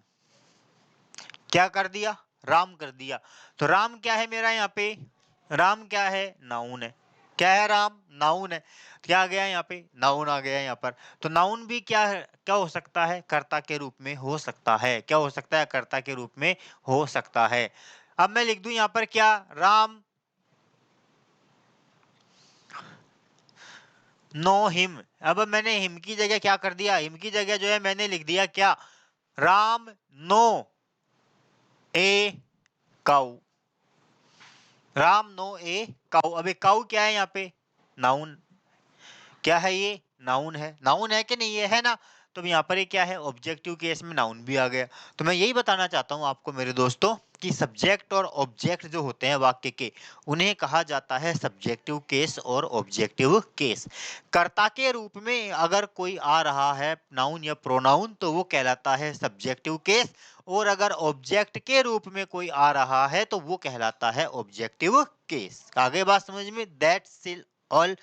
क्या कर दिया, राम कर दिया। तो राम क्या है मेरा यहाँ पे, राम क्या है, नाउन है। क्या है, राम नाउन है। क्या आ गया यहाँ पे, नाउन आ गया यहाँ पर। तो नाउन भी क्या है, क्या हो सकता है, कर्ता के रूप में हो सकता है। क्या हो सकता है, कर्ता के रूप में हो सकता है। अब मैं लिख दूं यहाँ पर क्या, राम नो हिम। अब मैंने हिम की जगह क्या कर दिया, हिम की जगह जो है मैंने लिख दिया क्या, Ram know a cow, Ram know a cow. अब एक काउ क्या है यहाँ पे, नाउन। क्या है ये, नाउन है। नाउन है कि नहीं, ये है ना। तो यहाँ पर ये क्या है, ऑब्जेक्टिव केस में नाउन भी आ गया। तो मैं यही बताना चाहता हूँ आपको मेरे दोस्तों कि सब्जेक्ट और ऑब्जेक्ट जो होते हैं वाक्य के, उन्हें कहा जाता है सब्जेक्टिव केस और ऑब्जेक्टिव केस। कर्ता के रूप में अगर कोई आ रहा है नाउन या प्रोनाउन तो वो कहलाता है सब्जेक्टिव केस, और अगर ऑब्जेक्ट के रूप में कोई आ रहा है तो वो कहलाता है ऑब्जेक्टिव केस। आगे बात समझ में, दैट्स ऑल,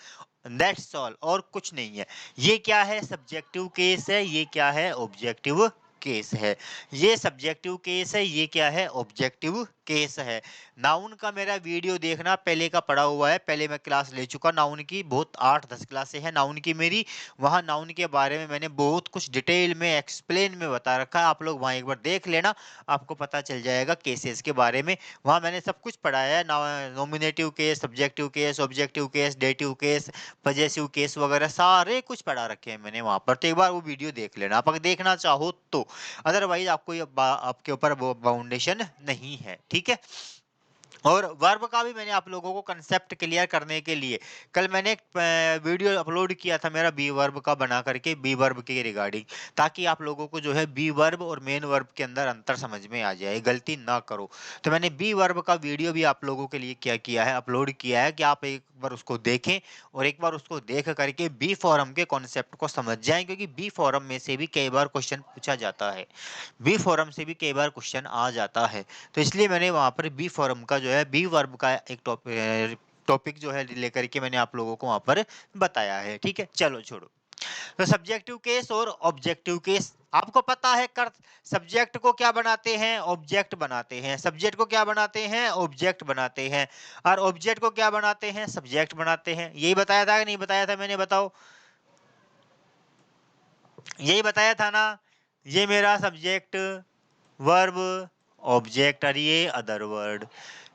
दैट्स ऑल, और कुछ नहीं है। ये क्या है, सब्जेक्टिव केस है, ये क्या है, ऑब्जेक्टिव केस है। ये सब्जेक्टिव केस है, ये क्या है, ऑब्जेक्टिव केस है। नाउन का मेरा वीडियो देखना पहले का पड़ा हुआ है, पहले मैं क्लास ले चुका नाउन की, बहुत 8-10 क्लासें हैं नाउन की मेरी। वहाँ नाउन के बारे में मैंने बहुत कुछ डिटेल में एक्सप्लेन में बता रखा है, आप लोग वहाँ एक बार देख लेना, आपको पता चल जाएगा केसेस के बारे में। वहाँ मैंने सब कुछ पढ़ाया है, nominative case, subjective case, objective case, dative case, possessive case वगैरह सारे कुछ पढ़ा रखे हैं मैंने वहां पर। तो एक बार वो वीडियो देख लेना आप अगर देखना चाहो तो, अदरवाइज आपको ये आपके ऊपर बाउंडेशन नहीं है, ठीक है। और वर्ब का भी मैंने आप लोगों को कंसेप्ट क्लियर करने के लिए कल मैंने एक वीडियो अपलोड किया था मेरा बी वर्ब का बना करके, बी वर्ब के रिगार्डिंग, ताकि आप लोगों को जो है बी वर्ब और मेन वर्ब के अंदर अंतर समझ में आ जाए, गलती ना करो। तो मैंने बी वर्ब का वीडियो भी आप लोगों के लिए क्या किया है, अपलोड किया है, कि आप एक बार उसको देखें और एक बार उसको देख करके बी फॉरम के कॉन्सेप्ट को समझ जाएं, क्योंकि बी फॉरम में से भी कई बार क्वेश्चन पूछा जाता है, बी फॉरम से भी कई बार क्वेश्चन आ जाता है। तो इसलिए मैंने वहां पर बी फॉरम का जो है, बी वर्ब का एक टॉपिक जो है लेकर के मैंने आप लोगों को वहां पर बताया है, ठीक है। चलो छोड़ो। तो सब्जेक्टिव केस और ऑब्जेक्टिव केस, आपको पता है कर सब्जेक्ट को क्या बनाते हैं, ऑब्जेक्ट बनाते हैं। सब्जेक्ट को क्या बनाते हैं, ऑब्जेक्ट बनाते हैं। और ऑब्जेक्ट को क्या बनाते हैं, सब्जेक्ट बनाते हैं। यही बताया था कि नहीं बताया था मैंने, बताओ। यही बताया था ना। ये मेरा सब्जेक्ट, वर्ब, ऑब्जेक्ट, और ये अदर वर्ड।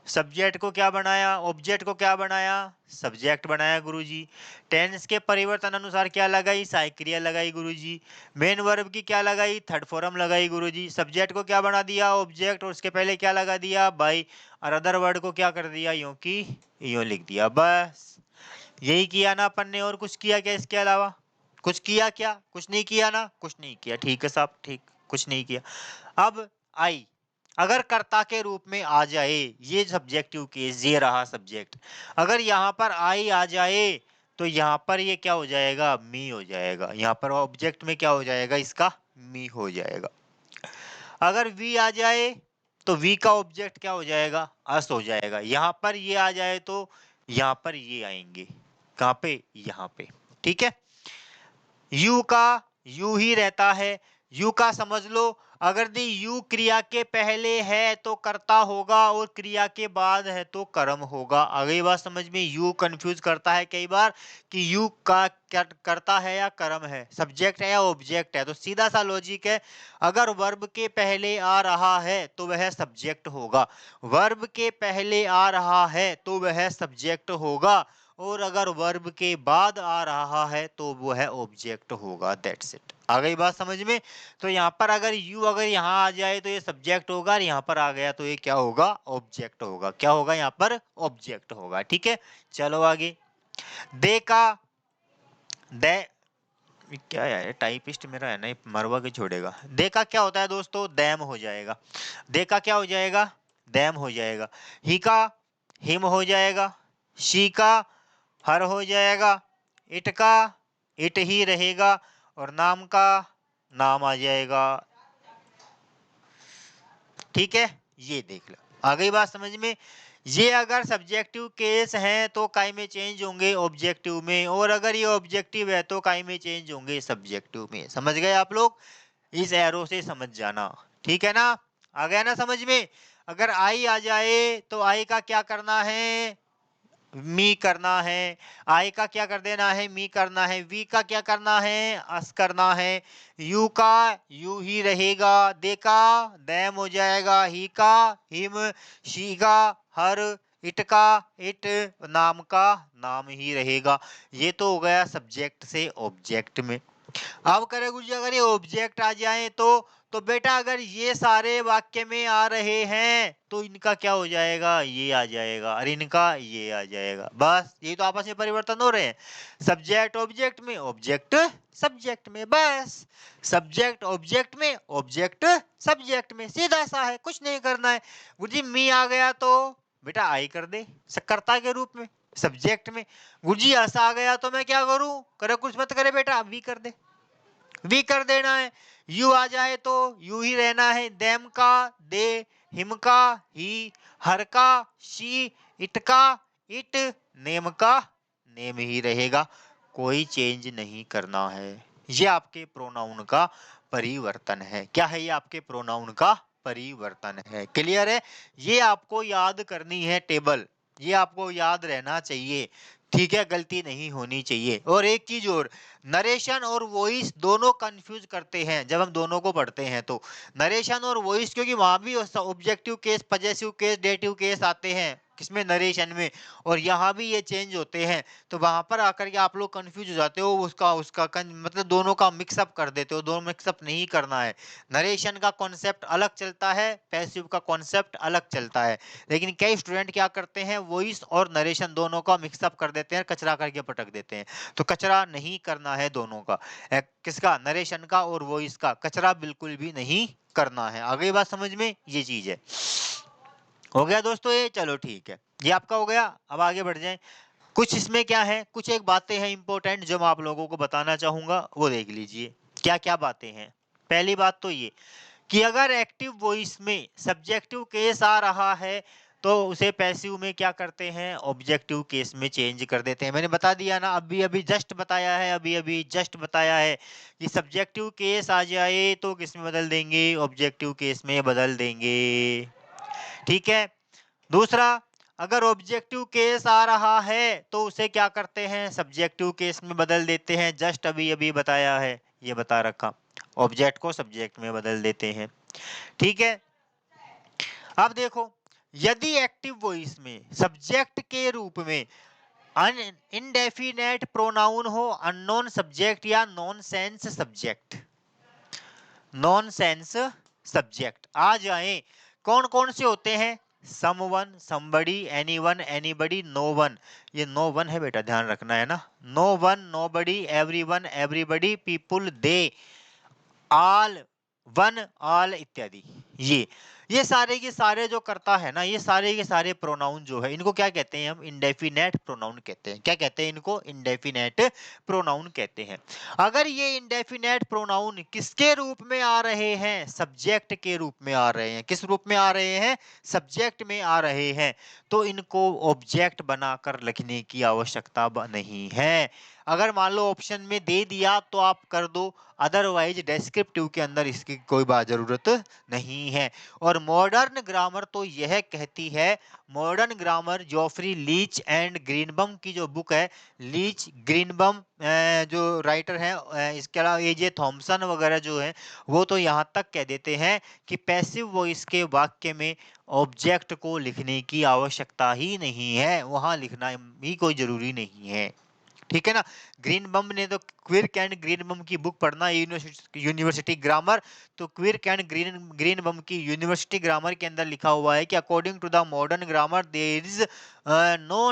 सब्जेक्ट को क्या बनाया, ऑब्जेक्ट को क्या बनाया, सब्जेक्ट बनाया गुरुजी। टेंस के परिवर्तन अनुसार क्या लगाई, सहायक्रिया लगाई गुरुजी। मेन वर्ब की क्या लगाई, थर्ड फॉर्म लगाई गुरुजी। सब्जेक्ट को क्या बना दिया, ऑब्जेक्ट, और उसके पहले क्या लगा दिया, बाई। और अदर वर्ड को क्या कर दिया, यूं की यूं लिख दिया, बस। यही किया ना अपन ने, और कुछ किया क्या इसके अलावा? कुछ किया क्या? कुछ नहीं किया ना, कुछ नहीं किया। ठीक है साहब, ठीक, कुछ नहीं किया। अब आई अगर कर्ता के रूप में आ जाए, ये सब्जेक्टिव केस, ये रहा सब्जेक्ट, अगर यहाँ पर आई आ जाए तो यहाँ पर ये क्या हो जाएगा? मी हो जाएगा। यहाँ पर ऑब्जेक्ट में क्या हो जाएगा? इसका मी हो जाएगा। अगर वी आ जाए तो वी का ऑब्जेक्ट क्या हो जाएगा? अस हो जाएगा। यहाँ पर ये आ जाए तो यहाँ पर ये आएंगे। कहाँ पे? यहाँ पे। ठीक है। यू का यू ही रहता है। यू का समझ लो, अगर दी यू क्रिया के पहले है तो कर्ता होगा, और क्रिया के बाद है तो कर्म होगा। अगली बात समझ में? यू कंफ्यूज करता है कई बार कि यू का क्या कर्ता है या कर्म है, सब्जेक्ट है या ऑब्जेक्ट है। तो सीधा सा लॉजिक है, अगर वर्ब के पहले आ रहा है तो वह सब्जेक्ट होगा, वर्ब के पहले आ रहा है तो वह सब्जेक्ट होगा, और अगर वर्ब के बाद आ रहा है तो वो है ऑब्जेक्ट होगा। That's it. आ गई बात समझ में? तो यहाँ पर अगर यू अगर यहाँ आ जाए तो ये सब्जेक्ट होगा, और यहाँ पर आ गया तो ये क्या होगा? ऑब्जेक्ट होगा। क्या होगा? यहाँ पर ऑब्जेक्ट होगा। ठीक है, चलो आगे। दे का दे क्या है, टाइपिस्ट मेरा है ना, ये मरवा के छोड़ेगा। दे का क्या होता है दोस्तों? दैम हो जाएगा। दे का क्या हो जाएगा? दैम हो जाएगा। ही का हिम हो जाएगा। शी का हर हो जाएगा। इट का इट ही रहेगा, और नाम का नाम आ जाएगा। ठीक है, ये देख लो। आ गई बात समझ में? ये अगर सब्जेक्टिव केस हैं तो काय में चेंज होंगे? ऑब्जेक्टिव में। और अगर ये ऑब्जेक्टिव है तो काय में चेंज होंगे? सब्जेक्टिव में। समझ गए आप लोग? इस एरो से समझ जाना। ठीक है ना? आ गया ना समझ में? अगर आई आ जाए तो आई का क्या करना है? मी करना है। आई का क्या कर देना है? मी करना है। वी का क्या करना है? अस करना है। यू का यू ही रहेगा। दे का दैम हो जाएगा। ही का हिम। शी का हर। इट का इट। नाम का नाम ही रहेगा। ये तो हो गया सब्जेक्ट से ऑब्जेक्ट में। अब करे गुरुजी अगर ये ऑब्जेक्ट आ जाए तो बेटा अगर ये सारे वाक्य में आ रहे हैं तो इनका क्या हो जाएगा? ये आ जाएगा, और इनका ये आ जाएगा। बस यही तो आपस में परिवर्तन हो रहे हैं, सब्जेक्ट ऑब्जेक्ट में, ऑब्जेक्ट सब्जेक्ट में। बस सब्जेक्ट ऑब्जेक्ट में, ऑब्जेक्ट सब्जेक्ट में, सीधा सा है, कुछ नहीं करना है। गुरुजी मी आ गया तो बेटा आई कर दे कर्ता के रूप में सब्जेक्ट में। गुरुजी ऐसा आ गया तो मैं क्या करूं? करे कुछ मत करे बेटा, वी कर दे, वी कर देना है। यू आ जाए तो यू ही रहना है। देम का दे, हिम का ही, हर का शी, इट का इट, नेम का नेम ही रहेगा। कोई चेंज नहीं करना है। ये आपके प्रोनाउन का परिवर्तन है। क्या है? ये आपके प्रोनाउन का परिवर्तन है। क्लियर है? ये आपको याद करनी है टेबल, ये आपको याद रहना चाहिए। ठीक है, गलती नहीं होनी चाहिए। और एक चीज और, नरेशन और वॉइस दोनों कंफ्यूज करते हैं जब हम दोनों को पढ़ते हैं तो। नरेशन और वॉइस, क्योंकि वहां भी objective case, possessive case, dative case आते हैं किसमें? नरेशन में। और यहाँ भी ये चेंज होते हैं, तो वहां पर आकर के आप लोग कंफ्यूज हो जाते हो। उसका उसका मतलब दोनों का मिक्सअप कर देते हो। दोनों मिक्सअप नहीं करना है। नरेशन का कॉन्सेप्ट अलग चलता है, पैसिव का कॉन्सेप्ट अलग चलता है। लेकिन कई स्टूडेंट क्या करते हैं? वॉइस और नरेशन दोनों का मिक्सअप कर देते हैं, कचरा करके पटक देते हैं। तो कचरा नहीं करना है दोनों का। किसका? नरेशन का और वॉइस का कचरा बिल्कुल भी नहीं करना है। आगे बात समझ में? ये चीज है। हो गया दोस्तों ये? चलो ठीक है, ये आपका हो गया। अब आगे बढ़ जाएं। कुछ इसमें क्या है, कुछ एक बातें हैं इंपॉर्टेंट जो मैं आप लोगों को बताना चाहूंगा, वो देख लीजिए क्या क्या बातें हैं। पहली बात तो ये कि अगर एक्टिव वॉइस में सब्जेक्टिव केस आ रहा है तो उसे पैसिव में क्या करते हैं? ऑब्जेक्टिव केस में चेंज कर देते हैं। मैंने बता दिया ना, अभी अभी जस्ट बताया है, अभी अभी जस्ट बताया है कि सब्जेक्टिव केस आ जाए तो किस में बदल देंगे? ऑब्जेक्टिव केस में बदल देंगे। ठीक है। दूसरा, अगर ऑब्जेक्टिव केस आ रहा है तो उसे क्या करते हैं? सब्जेक्टिव केस में बदल देते हैं। जस्ट अभी अभी बताया है, ये बता रखा, ऑब्जेक्ट को सब्जेक्ट में बदल देते हैं। ठीक है। अब देखो, यदि एक्टिव वॉइस में सब्जेक्ट के रूप में इनडेफिनेट प्रोनाउन हो, अननोन सब्जेक्ट या नॉनसेंस सब्जेक्ट, नॉनसेंस सब्जेक्ट आ जाए, कौन कौन से होते हैं? Someone, somebody, anyone, anybody, no one. ये नो वन है बेटा, ध्यान रखना है ना। No one, nobody, everyone, everybody, people, they, all, one, all इत्यादि। ये सारे के सारे जो करता है ना, ये सारे के सारे प्रोनाउन जो है, इनको क्या कहते हैं हम? इंडेफिनेट प्रोनाउन कहते हैं। क्या कहते हैं इनको? इंडेफिनेट प्रोनाउन कहते हैं। अगर ये इंडेफिनेट प्रोनाउन किसके रूप में आ रहे हैं? सब्जेक्ट के रूप में आ रहे हैं। किस रूप में आ रहे हैं? सब्जेक्ट में आ रहे हैं। तो इनको ऑब्जेक्ट बनाकर लिखने की आवश्यकता नहीं है। अगर मान लो ऑप्शन में दे दिया तो आप कर दो, अदरवाइज डेस्क्रिप्टिव के अंदर इसकी कोई बात जरूरत नहीं है। और मॉडर्न ग्रामर तो यह कहती है, modern grammar Geoffrey Leech and Greenbaum की जो बुक है, लीच ग्रीनबम जो राइटर है, इसके अलावा एजे थॉमसन वगैरह जो है, वो तो यहाँ तक कह देते हैं कि पैसिव वॉइस के वाक्य में ऑब्जेक्ट को लिखने की आवश्यकता ही नहीं है, वहां लिखना भी कोई जरूरी नहीं है। ठीक है ना। ग्रीन बम ने तो क्विर्क एंड ग्रीन बम की बुक पढ़ना, यूनिवर्सिटी ग्रामर। तो क्विर्क एंड ग्रीन बम की यूनिवर्सिटी ग्रामर के अंदर लिखा हुआ है कि according to the modern grammar there is no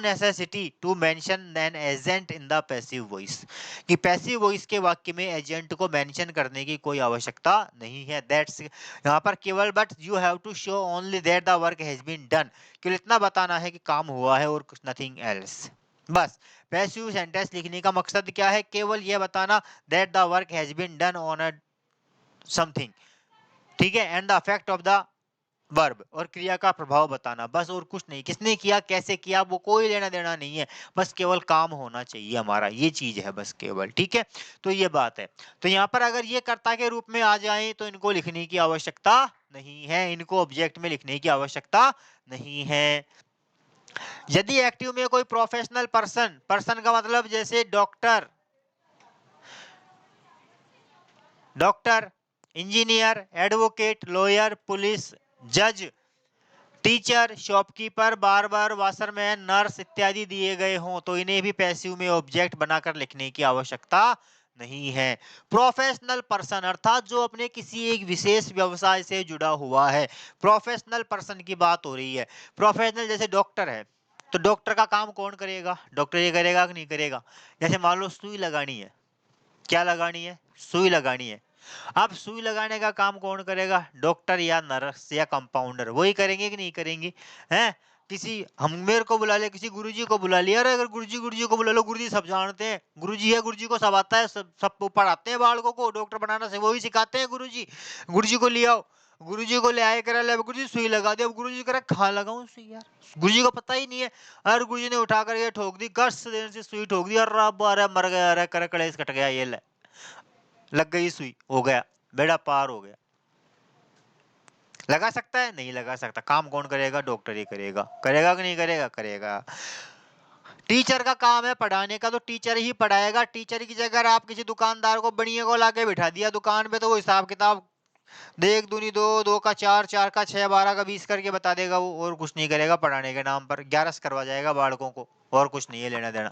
necessity to mention an agent in the passive voice, कि पैसिव वॉइस के वाक्य में एजेंट को मेंशन करने की कोई आवश्यकता नहीं है। दैट्स यहाँ पर केवल but you have to show only that the work has been done, केवल इतना बताना है कि काम हुआ है और कुछ नथिंग एल्स। बस पैसिव सेंटेंस लिखने का मकसद क्या है? केवल यह बताना that the work has been done on a something, ठीक है, and the effect of the verb, और क्रिया का प्रभाव बताना, बस और कुछ नहीं। किसने किया, कैसे किया, वो कोई लेना देना नहीं है, बस केवल काम होना चाहिए हमारा, ये चीज है बस केवल। ठीक है, तो ये बात है। तो यहाँ पर अगर ये कर्ता के रूप में आ जाए तो इनको लिखने की आवश्यकता नहीं है, इनको ऑब्जेक्ट में लिखने की आवश्यकता नहीं है। यदि एक्टिव में कोई प्रोफेशनल पर्सन, पर्सन का मतलब जैसे doctor, engineer, advocate, lawyer, police, जज, teacher, shopkeeper, barber, washerman, nurse इत्यादि दिए गए हों तो इन्हें भी पैसिव में ऑब्जेक्ट बनाकर लिखने की आवश्यकता नहीं है। प्रोफेशनल पर्सन अर्थात जो अपने किसी एक विशेष व्यवसाय से जुड़ा हुआ है, प्रोफेशनल पर्सन की बात हो रही है। प्रोफेशनल जैसे डॉक्टर है, तो डॉक्टर का काम कौन करेगा? डॉक्टर ये करेगा कि नहीं करेगा? जैसे मान लो सुई लगानी है, क्या लगानी है? सुई लगानी है। अब सुई लगाने का काम कौन करेगा? डॉक्टर या नर्स या कंपाउंडर, वही करेंगे कि नहीं करेंगे? हैं? किसी हम मेरे को बुला ले, किसी गुरुजी को बुला लिया, अरे अगर गुरुजी को बुला लो, गुरुजी सब जानते हैं, गुरुजी है, गुरुजी को सब आता है, सब पढ़ाते हैं बालकों को, डॉक्टर बनाना से वही सिखाते हैं गुरुजी। गुरुजी को ले आओ, गुरुजी को ले आए, करा ले गुरुजी सुई लगा दे, अब गुरुजी करा कहाँ लगाऊं सुई यार, गुरुजी को पता ही नहीं है। अरे गुरुजी ने उठाकर ये ठोक दी, गस देर से सुई ठोक दी, अरे मर गया, अरे कर कलेस कट गया, ये ले लग गई सुई, हो गया, बेड़ा पार हो गया। लगा सकता है? नहीं लगा सकता। काम कौन करेगा? डॉक्टर ही करेगा। करेगा कि नहीं करेगा? करेगा। टीचर का काम है पढ़ाने का, तो टीचर ही पढ़ाएगा। टीचर की जगह आप किसी दुकानदार को बढ़िया को लाके बिठा दिया दुकान पे, तो वो हिसाब किताब देख, दूनी दो, दो का चार, चार का छह, 12 का 20 करके बता देगा वो, और कुछ नहीं करेगा। पढ़ाने के नाम पर 11 करवा जाएगा बालकों को, और कुछ नहीं है लेना देना,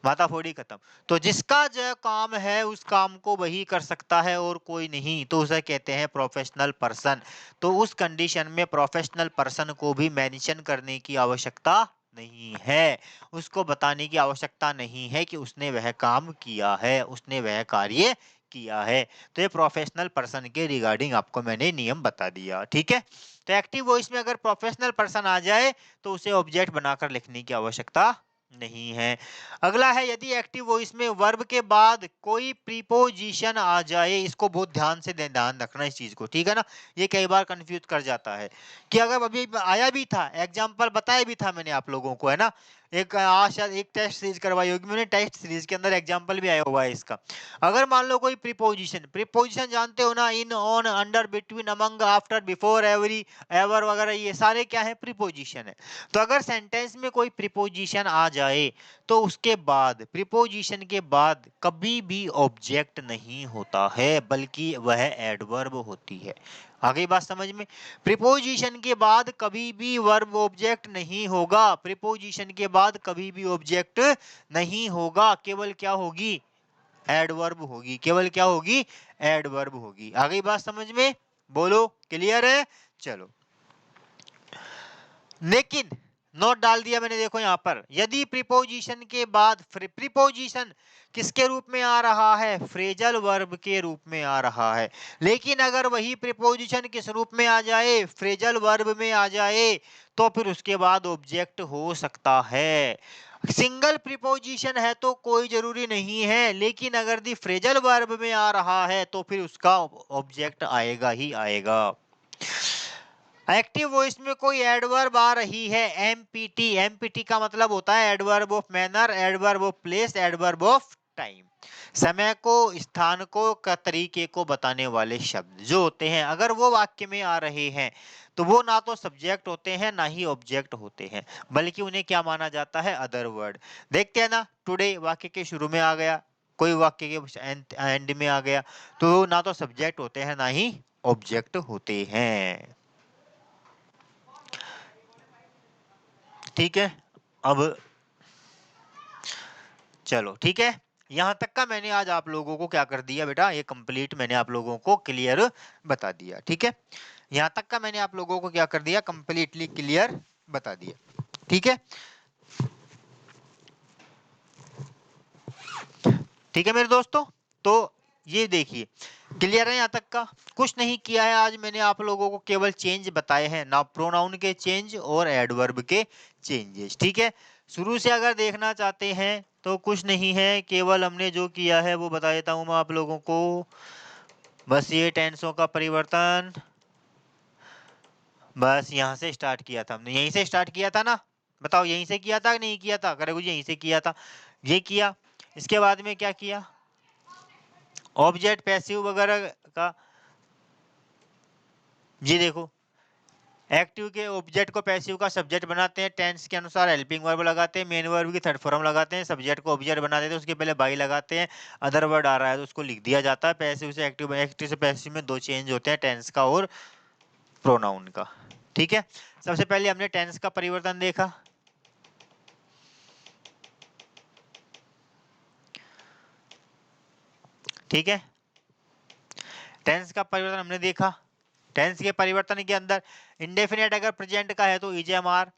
माता फोड़ी खत्म। तो जिसका जो काम है उस काम को वही कर सकता है और कोई नहीं, तो उसे कहते हैं प्रोफेशनल पर्सन। तो उस कंडीशन में प्रोफेशनल पर्सन को भी मेंशन करने की आवश्यकता नहीं है, उसको बताने की आवश्यकता नहीं है कि उसने वह काम किया है, उसने वह कार्य किया है। तो ये प्रोफेशनल पर्सन के रिगार्डिंग आपको मैंने नियम बता दिया। ठीक है, तो एक्टिव वॉइस में अगर प्रोफेशनल पर्सन आ जाए तो उसे ऑब्जेक्ट बनाकर लिखने की आवश्यकता नहीं है। अगला है, यदि एक्टिव वॉइस में वर्ब के बाद कोई प्रीपोजिशन आ जाए, इसको बहुत ध्यान से ध्यान रखना इस चीज को, ठीक है ना। ये कई बार कंफ्यूज कर जाता है कि अगर अभी आया भी था, एग्जांपल बताया भी था मैंने आप लोगों को, है ना। एक आज शायद एक टेस्ट सीरीज करवाई होगी मैंने, टेस्ट सीरीज के अंदर एग्जांपल भी आया हुआ है इसका। अगर मान लो कोई प्रीपोजिशन, प्रीपोजिशन जानते हो ना, in, on, under, between, among, after, before, every, ever वगैरह, ये सारे क्या है? प्रीपोजिशन है। तो अगर सेंटेंस में कोई प्रीपोजिशन आ जाए तो उसके बाद, प्रीपोजिशन के बाद कभी भी ऑब्जेक्ट नहीं होता है, बल्कि वह एडवर्ब होती है। आ गई बात समझ में? प्रीपोजिशन के बाद कभी भी वर्ब ऑब्जेक्ट नहीं होगा, प्रीपोजिशन के बाद कभी भी ऑब्जेक्ट नहीं होगा, केवल क्या होगी? एडवर्ब होगी। केवल क्या होगी? एडवर्ब होगी। आ गई बात समझ में? बोलो, क्लियर है? चलो, लेकिन नोट डाल दिया मैंने, देखो यहाँ पर, यदि प्रीपोजिशन के बाद प्रीपोजिशन किसके रूप में आ रहा है, फ्रेजल वर्ब के रूप में आ रहा है, लेकिन अगर वही प्रीपोजिशन किस रूप में आ जाए, फ्रेजल वर्ब में आ जाए, तो फिर उसके बाद ऑब्जेक्ट हो सकता है। सिंगल प्रीपोजिशन है तो कोई जरूरी नहीं है, लेकिन अगर दी फ्रेजल वर्ब में आ रहा है तो फिर उसका ऑब्जेक्ट आएगा ही आएगा। एक्टिव वॉइस में कोई एडवर्ब आ रही है, एमपीटी, एमपीटी का मतलब होता है adverb of manner, adverb of place, adverb of time, समय को, स्थान को, का तरीके को बताने वाले शब्द जो होते हैं, अगर वो वाक्य में आ रहे हैं तो वो ना तो सब्जेक्ट होते हैं ना ही ऑब्जेक्ट होते हैं, बल्कि उन्हें क्या माना जाता है, अदर वर्ड। देखते हैं ना, टुडे वाक्य के शुरू में आ गया, कोई वाक्य के एंड में आ गया, तो ना तो सब्जेक्ट होते हैं ना ही ऑब्जेक्ट होते हैं। ठीक है, अब चलो ठीक है, यहां तक का मैंने आज आप लोगों को क्या कर दिया बेटा, ये कंप्लीट मैंने आप लोगों को क्लियर बता दिया। ठीक है, यहां तक का मैंने आप लोगों को क्या कर दिया, कंप्लीटली क्लियर बता दिया। ठीक है, ठीक है मेरे दोस्तों, तो ये देखिए क्लियर है यहाँ तक का, कुछ नहीं किया है आज मैंने आप लोगों को, केवल चेंज बताए हैं ना, प्रोनाउन के चेंज और एडवर्ब के चेंजेस। ठीक है, शुरू से अगर देखना चाहते हैं तो कुछ नहीं है, केवल हमने जो किया है वो बता देता हूं मैं आप लोगों को, बस ये टेंसों का परिवर्तन, बस यहाँ से स्टार्ट किया था हमने, यहीं से स्टार्ट किया था ना, बताओ यहीं से किया था कि नहीं किया था, करेगू जी यहीं से किया था, ये किया, इसके बाद में क्या किया, ऑब्जेक्ट पैसिव वगैरह का, ये देखो एक्टिव के ऑब्जेक्ट को पैसिव का सब्जेक्ट बनाते हैं, टेंस के अनुसार हेल्पिंग वर्ब लगाते हैं, मेन वर्ब की थर्ड फॉर्म लगाते हैं, सब्जेक्ट को ऑब्जेक्ट बना देते हैं, उसके पहले बाई लगाते हैं, अदर वर्ड आ रहा है तो उसको लिख दिया जाता है, पैसिव से एक्टिव, एक्टिव से पैसिव में दो चेंज होते हैं, टेंस का और प्रोनाउन का। ठीक है, सबसे पहले हमने टेंस का परिवर्तन देखा, ठीक है, टेंस का परिवर्तन हमने देखा, टेंस के परिवर्तन के अंदर इंडेफिनेट अगर प्रेजेंट का है तो ईजेएमआर,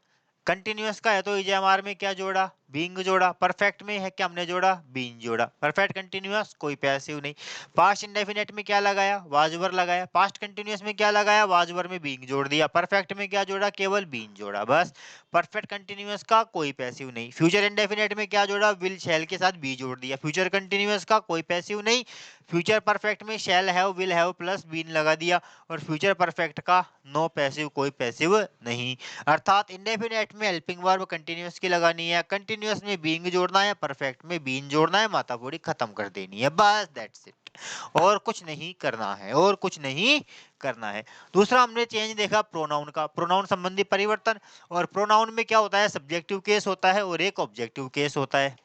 कंटिन्यूअस का है तो ईजेएमआर में क्या जोड़ा, बीइंग जोड़ा, परफेक्ट में है क्या हमने जोड़ा, बीइंग जोड़ा, परफेक्ट कंटिन्यूअस कोई पैसिव नहीं, पास्ट इंडेफिनेट में क्या लगाया, वाज वर लगाया, पास्ट कंटिन्यूअस में क्या लगाया, वाज वर में बीइंग जोड़ दिया, परफेक्ट में क्या जोड़ा, केवल बीइंग जोड़ा, बस परफेक्ट कंटिन्यूअस का कोई पैसिव नहीं, फ्यूचर इंडेफिनेट में क्या जोड़ा, विल शैल के साथ बी जोड़ दिया, फ्यूचर कंटिन्यूअस का कोई पैसिव नहीं, फ्यूचर परफेक्ट में shall have will have plus been लगा दिया, और फ्यूचर परफेक्ट का नो पैसिव कोई पैसिव नहीं, अर्थात इंडेफिनेट में हेल्पिंग वर्ब कंटिन्यूअस की लगानी है, कंटिन्यूअस में बीइंग जोड़ना है, परफेक्ट में बीन जोड़ना है, माता पूरी खत्म कर देनी है, बस दैट्स इट, और कुछ नहीं करना है, और कुछ नहीं करना है। दूसरा हमने चेंज देखा प्रोनाउन का, प्रोनाउन संबंधी परिवर्तन, और प्रोनाउन में क्या होता है, सब्जेक्टिव केस होता है और एक ऑब्जेक्टिव केस होता है।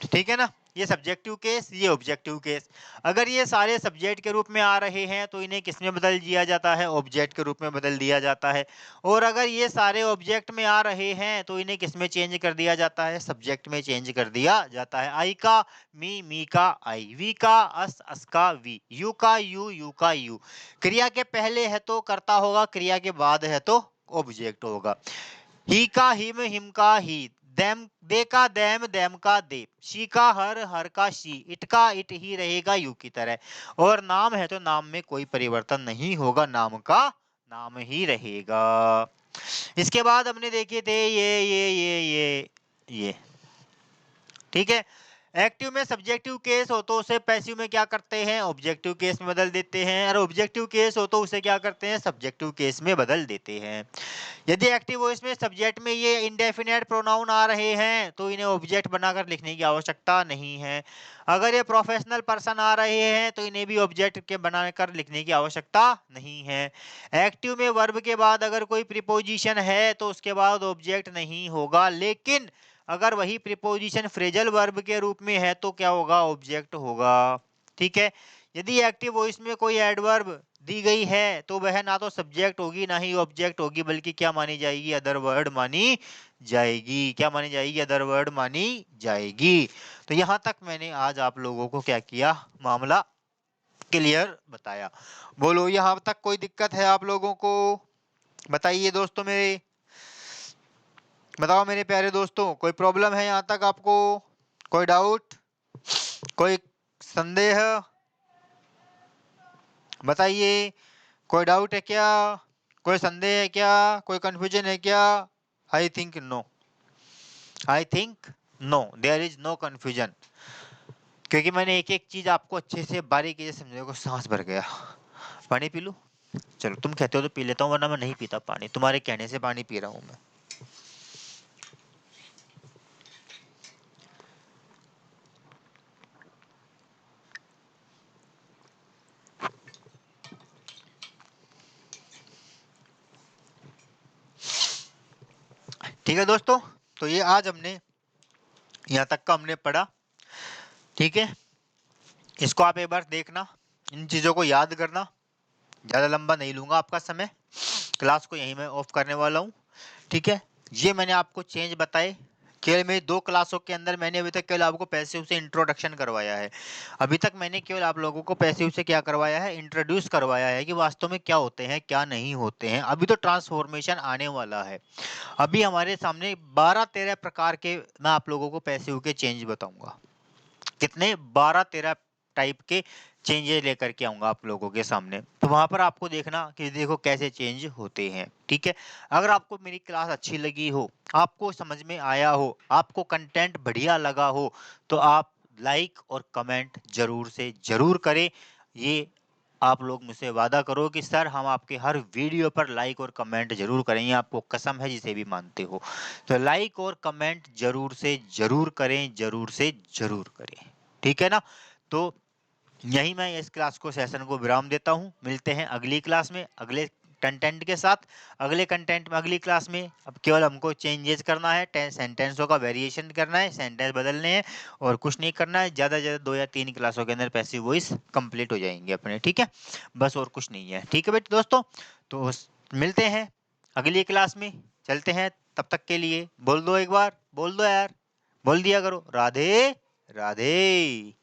ठीक है ना, ये सब्जेक्टिव केस, ये ऑब्जेक्टिव केस, अगर ये सारे सब्जेक्ट के रूप में आ रहे हैं तो इन्हें किस में बदल दिया जाता है, ऑब्जेक्ट के रूप में बदल दिया जाता है, और अगर ये सारे ऑब्जेक्ट में आ रहे हैं तो इन्हें किस में चेंज कर दिया जाता है, सब्जेक्ट में चेंज कर दिया जाता है, आई का मी का आई, वी का अस का वी, यू का यू का यू, क्रिया के पहले है तो कर्ता होगा, क्रिया के बाद है तो ऑब्जेक्ट होगा, ही का हिम का ही, देम दे का देम का दे, शी का हर का शी, इट का इट ही रहेगा यू की तरह, और नाम है तो नाम में कोई परिवर्तन नहीं होगा, नाम का नाम ही रहेगा। इसके बाद हमने देखे थे ये ठीक है, एक्टिव में सब्जेक्टिव केस हो तो उसे पैसिव में क्या करते हैं, ऑब्जेक्टिव केस में बदल देते हैं, और ऑब्जेक्टिव केस हो तो उसे क्या करते हैं, सब्जेक्टिव केस में बदल देते हैं। यदि एक्टिव वॉइस में सब्जेक्ट में ये इंडेफिनेट प्रोनाउन आ रहे हैं तो इन्हें ऑब्जेक्ट बनाकर लिखने की आवश्यकता नहीं है, अगर ये प्रोफेशनल पर्सन आ रहे हैं तो इन्हें भी ऑब्जेक्ट के बनाकर लिखने की आवश्यकता नहीं है। एक्टिव में वर्ब के बाद अगर कोई प्रीपोजिशन है तो उसके बाद ऑब्जेक्ट नहीं होगा, लेकिन अगर वही प्रीपोजिशन फ्रेजल वर्ब के रूप में है तो क्या होगा, ऑब्जेक्ट होगा। ठीक है, यदि एक्टिव वॉइस में कोई एडवर्ब दी गई है तो वह ना तो सब्जेक्ट होगी ना ही ऑब्जेक्ट होगी, बल्कि क्या मानी जाएगी, अदर वर्ड मानी जाएगी, क्या मानी जाएगी, अदर वर्ड मानी जाएगी। तो यहां तक मैंने आज आप लोगों को क्या किया, मामला क्लियर बताया। बोलो यहाँ तक कोई दिक्कत है आप लोगों को? बताइए दोस्तों मेरे, बताओ मेरे प्यारे दोस्तों, कोई प्रॉब्लम है यहाँ तक आपको? कोई डाउट, कोई संदेह? बताइए, कोई डाउट है क्या, कोई संदेह है क्या, कोई कंफ्यूजन है क्या? I think no, I think no, there is no confusion, क्योंकि मैंने एक एक चीज आपको अच्छे से बारीकी से समझाने को। सांस भर गया, पानी पी लूं? चलो तुम कहते हो तो पी लेता हूँ, वरना मैं नहीं पीता पानी, तुम्हारे कहने से पानी पी रहा हूँ मैं। ठीक है दोस्तों, तो ये आज हमने यहाँ तक का हमने पढ़ा। ठीक है, इसको आप एक बार देखना, इन चीज़ों को याद करना। ज़्यादा लंबा नहीं लूँगा आपका समय, क्लास को यहीं मैं ऑफ करने वाला हूँ। ठीक है, ये मैंने आपको चेंज बताए। केवल मेरी 2 क्लासों के अंदर मैंने अभी तक केवल आपको पैसिव से इंट्रोडक्शन करवाया है। अभी तक मैंने केवल आप लोगों को पैसिव से क्या करवाया है, इंट्रोड्यूस करवाया है कि वास्तव में क्या होते हैं, क्या नहीं होते हैं। अभी तो ट्रांसफॉर्मेशन आने वाला है। अभी हमारे सामने 12-13 प्रकार के मैं आप लोगों को पैसिव के चेंज बताऊंगा। कितने? 12-13 टाइप के चेंजेस लेकर के आऊंगा आप लोगों के सामने। तो वहां पर आपको देखना कि देखो कैसे चेंज होते हैं। ठीक है, अगर आपको मेरी क्लास अच्छी लगी हो, आपको समझ में आया हो, आपको कंटेंट बढ़िया लगा हो, तो आप लाइक और कमेंट जरूर से जरूर करें। ये आप लोग मुझसे वादा करो कि सर हम आपके हर वीडियो पर लाइक और कमेंट जरूर करेंगे, आपको कसम है जिसे भी मानते हो। तो लाइक और कमेंट जरूर से जरूर करें, जरूर से जरूर करें। ठीक है ना? तो यही मैं इस क्लास को, सेशन को विराम देता हूँ। मिलते हैं अगली क्लास में अगले कंटेंट के साथ। अगले कंटेंट में अगली क्लास में अब केवल हमको चेंजेस करना है, सेंटेंसों का वेरिएशन करना है, सेंटेंस बदलने हैं और कुछ नहीं करना है। ज़्यादा से ज़्यादा 2 या 3 क्लासों के अंदर पैसिव वॉइस कंप्लीट हो जाएंगे अपने। ठीक है, बस और कुछ नहीं है। ठीक है बेटे दोस्तों, तो मिलते हैं अगली क्लास में, चलते हैं। तब तक के लिए बोल दो, एक बार बोल दो यार, बोल दिया करो, राधे राधे।